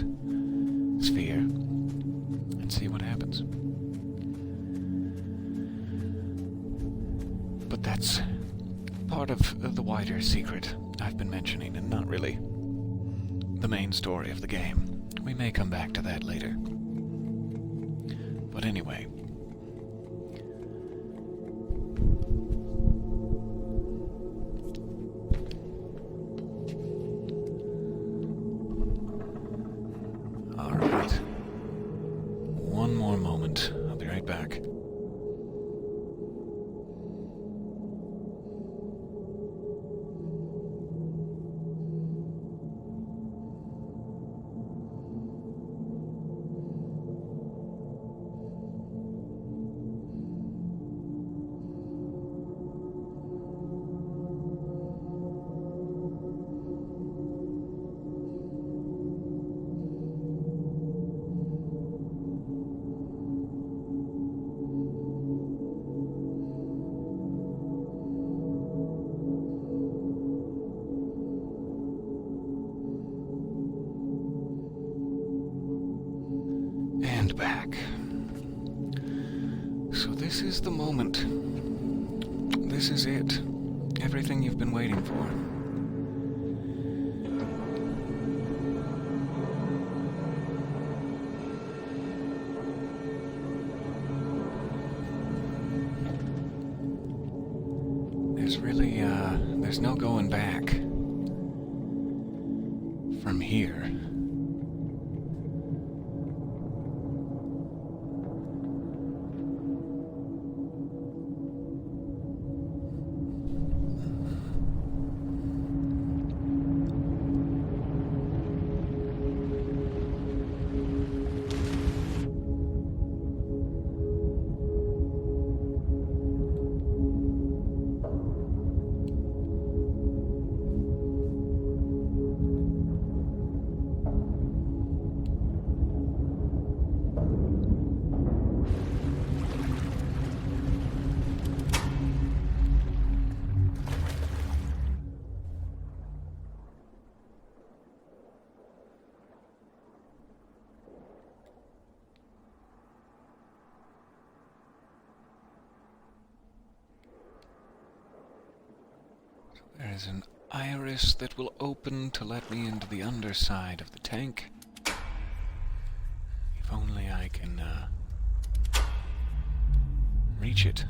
sphere, and see what happens. But that's part of the wider secret I've been mentioning, and not really the main story of the game. We may come back to that later. But anyway. Alright. One more moment. I'll be right back. And back. So this is the moment. This is it. Everything you've been waiting for. There's really, there's no going back from here. There is an iris that will open to let me into the underside of the tank. If only I can, reach it.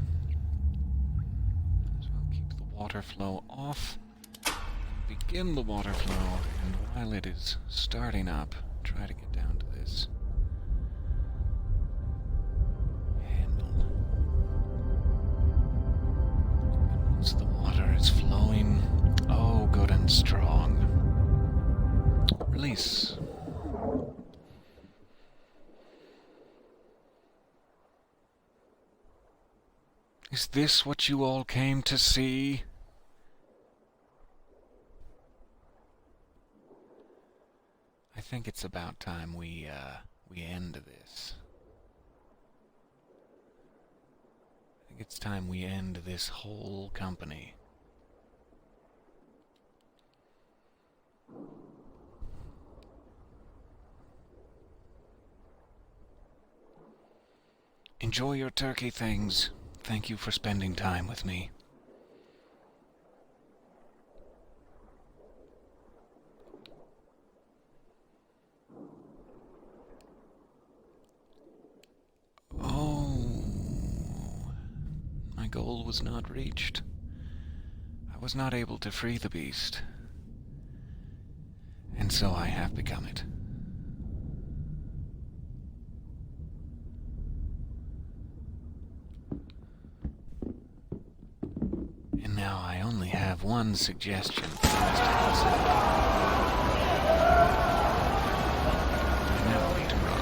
So I'll keep the water flow off, begin the water flow, and while it is starting up, try to get down to this handle. And once the water is flowing, oh, good and strong, release. Is this what you all came to see? I think it's about time we end this. I think it's time we end this whole company. Enjoy your turkey things. Thank you for spending time with me. Oh, my goal was not reached. I was not able to free the beast, and so I have become it. And now I only have one suggestion for the rest of this. I now need to run.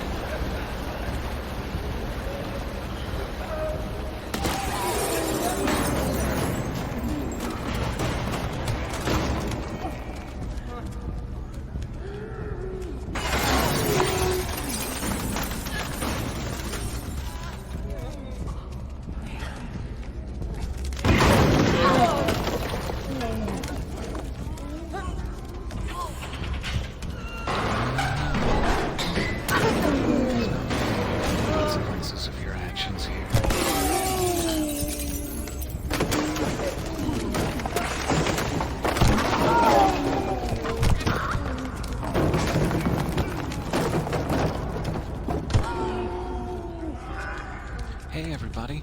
Hey everybody,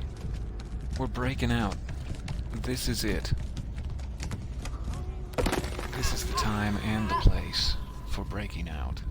we're breaking out. This is it. This is the time and the place for breaking out.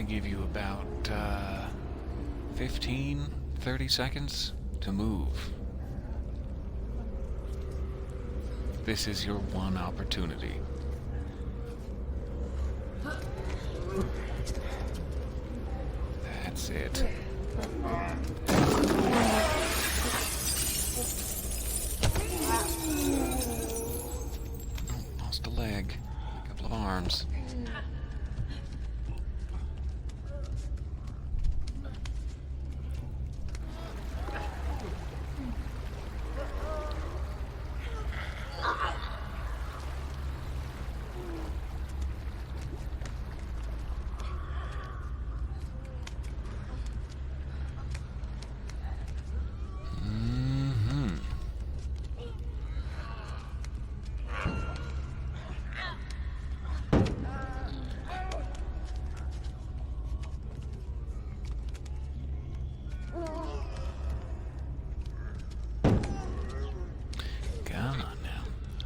Give you about 30 seconds to move. This is your one opportunity. That's it. Oh, lost a leg, a couple of arms.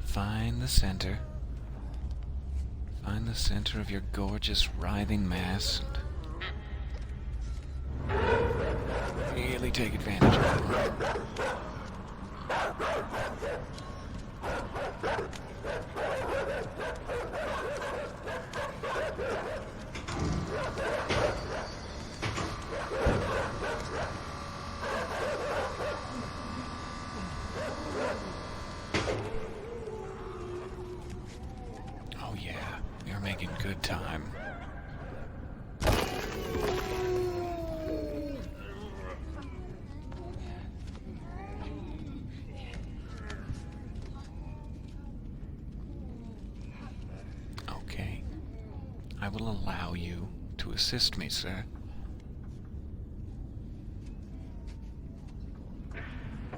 Find the center. Find the center of your gorgeous writhing mass and really take advantage of it. Oh yeah, you're making good time. I will allow you to assist me, sir.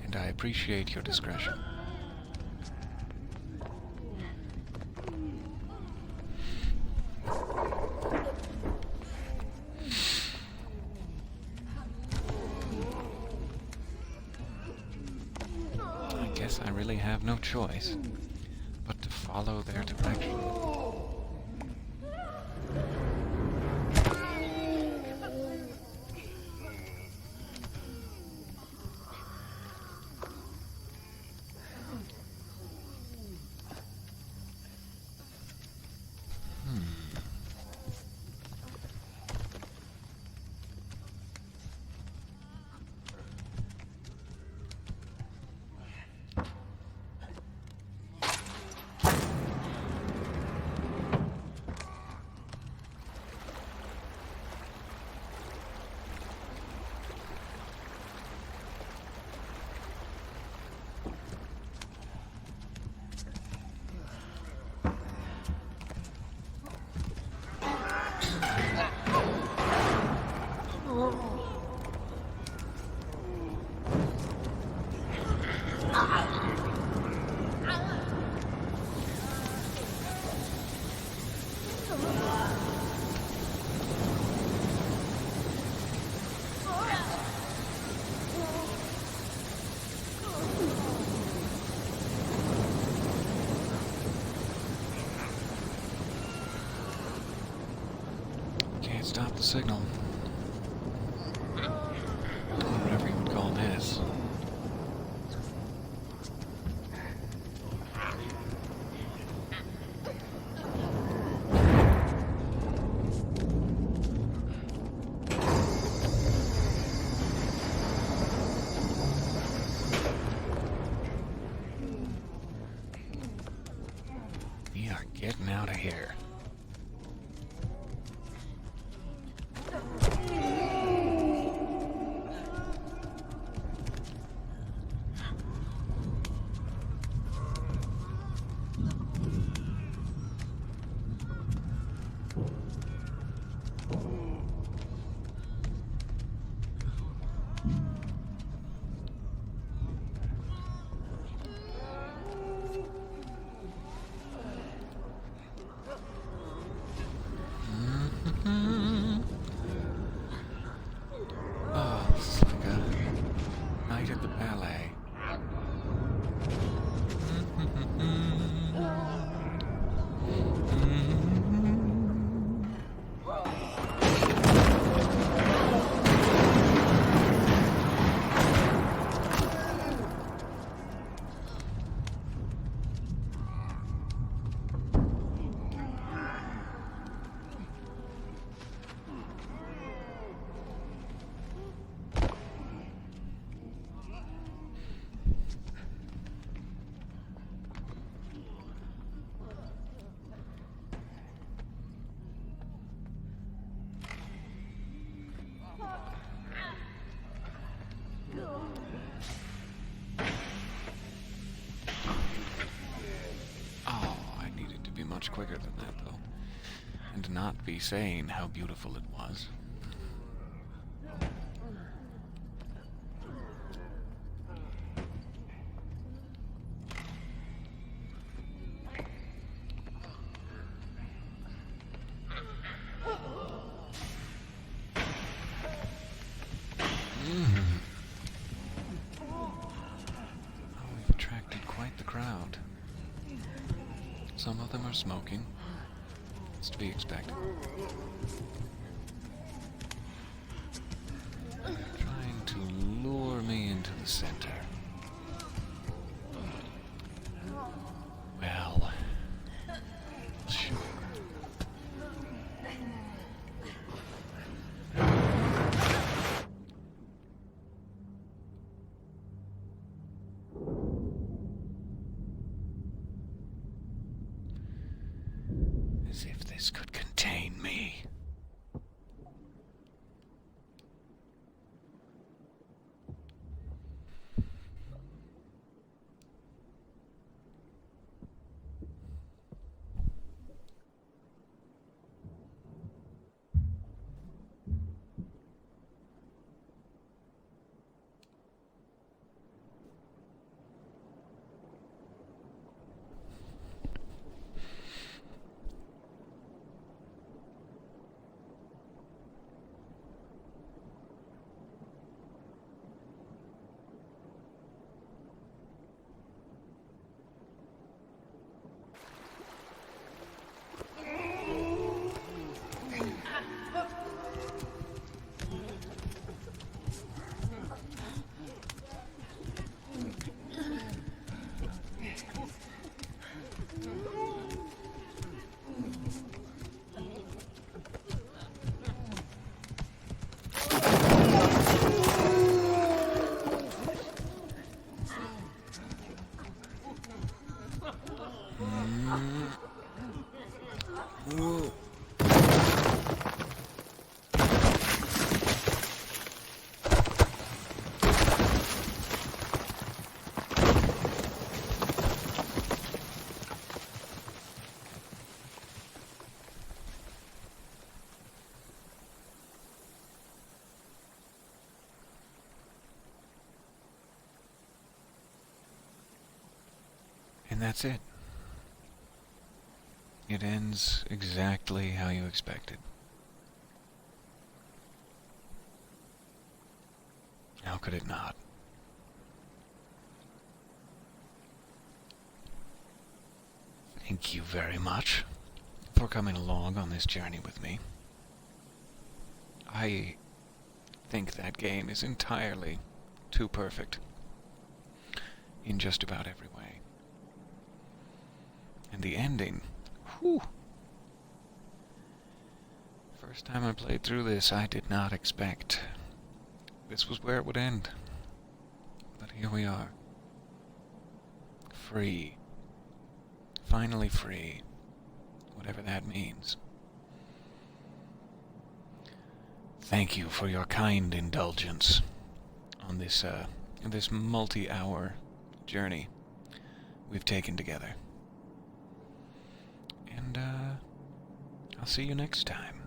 And I appreciate your discretion. I guess I really have no choice but to follow their direction. Can't stop the signal. Whatever you would call this. We are getting out of here. Oh, it's like a night at the ballet. Much quicker than that, though, and not be saying how beautiful it was. Oh, we've attracted quite the crowd. Some of them are smoking. It's to be expected. Trying to lure me into the center. Well, sure. As if this could contain me. that's it. It ends exactly how you expected. How could it not? Thank you very much for coming along on this journey with me. I think that game is entirely too perfect in just about every way. And the ending, whew. First time I played through this, I did not expect this was where it would end. But here we are. Free. Finally free. Whatever that means. Thank you for your kind indulgence on this multi-hour journey we've taken together. And I'll see you next time.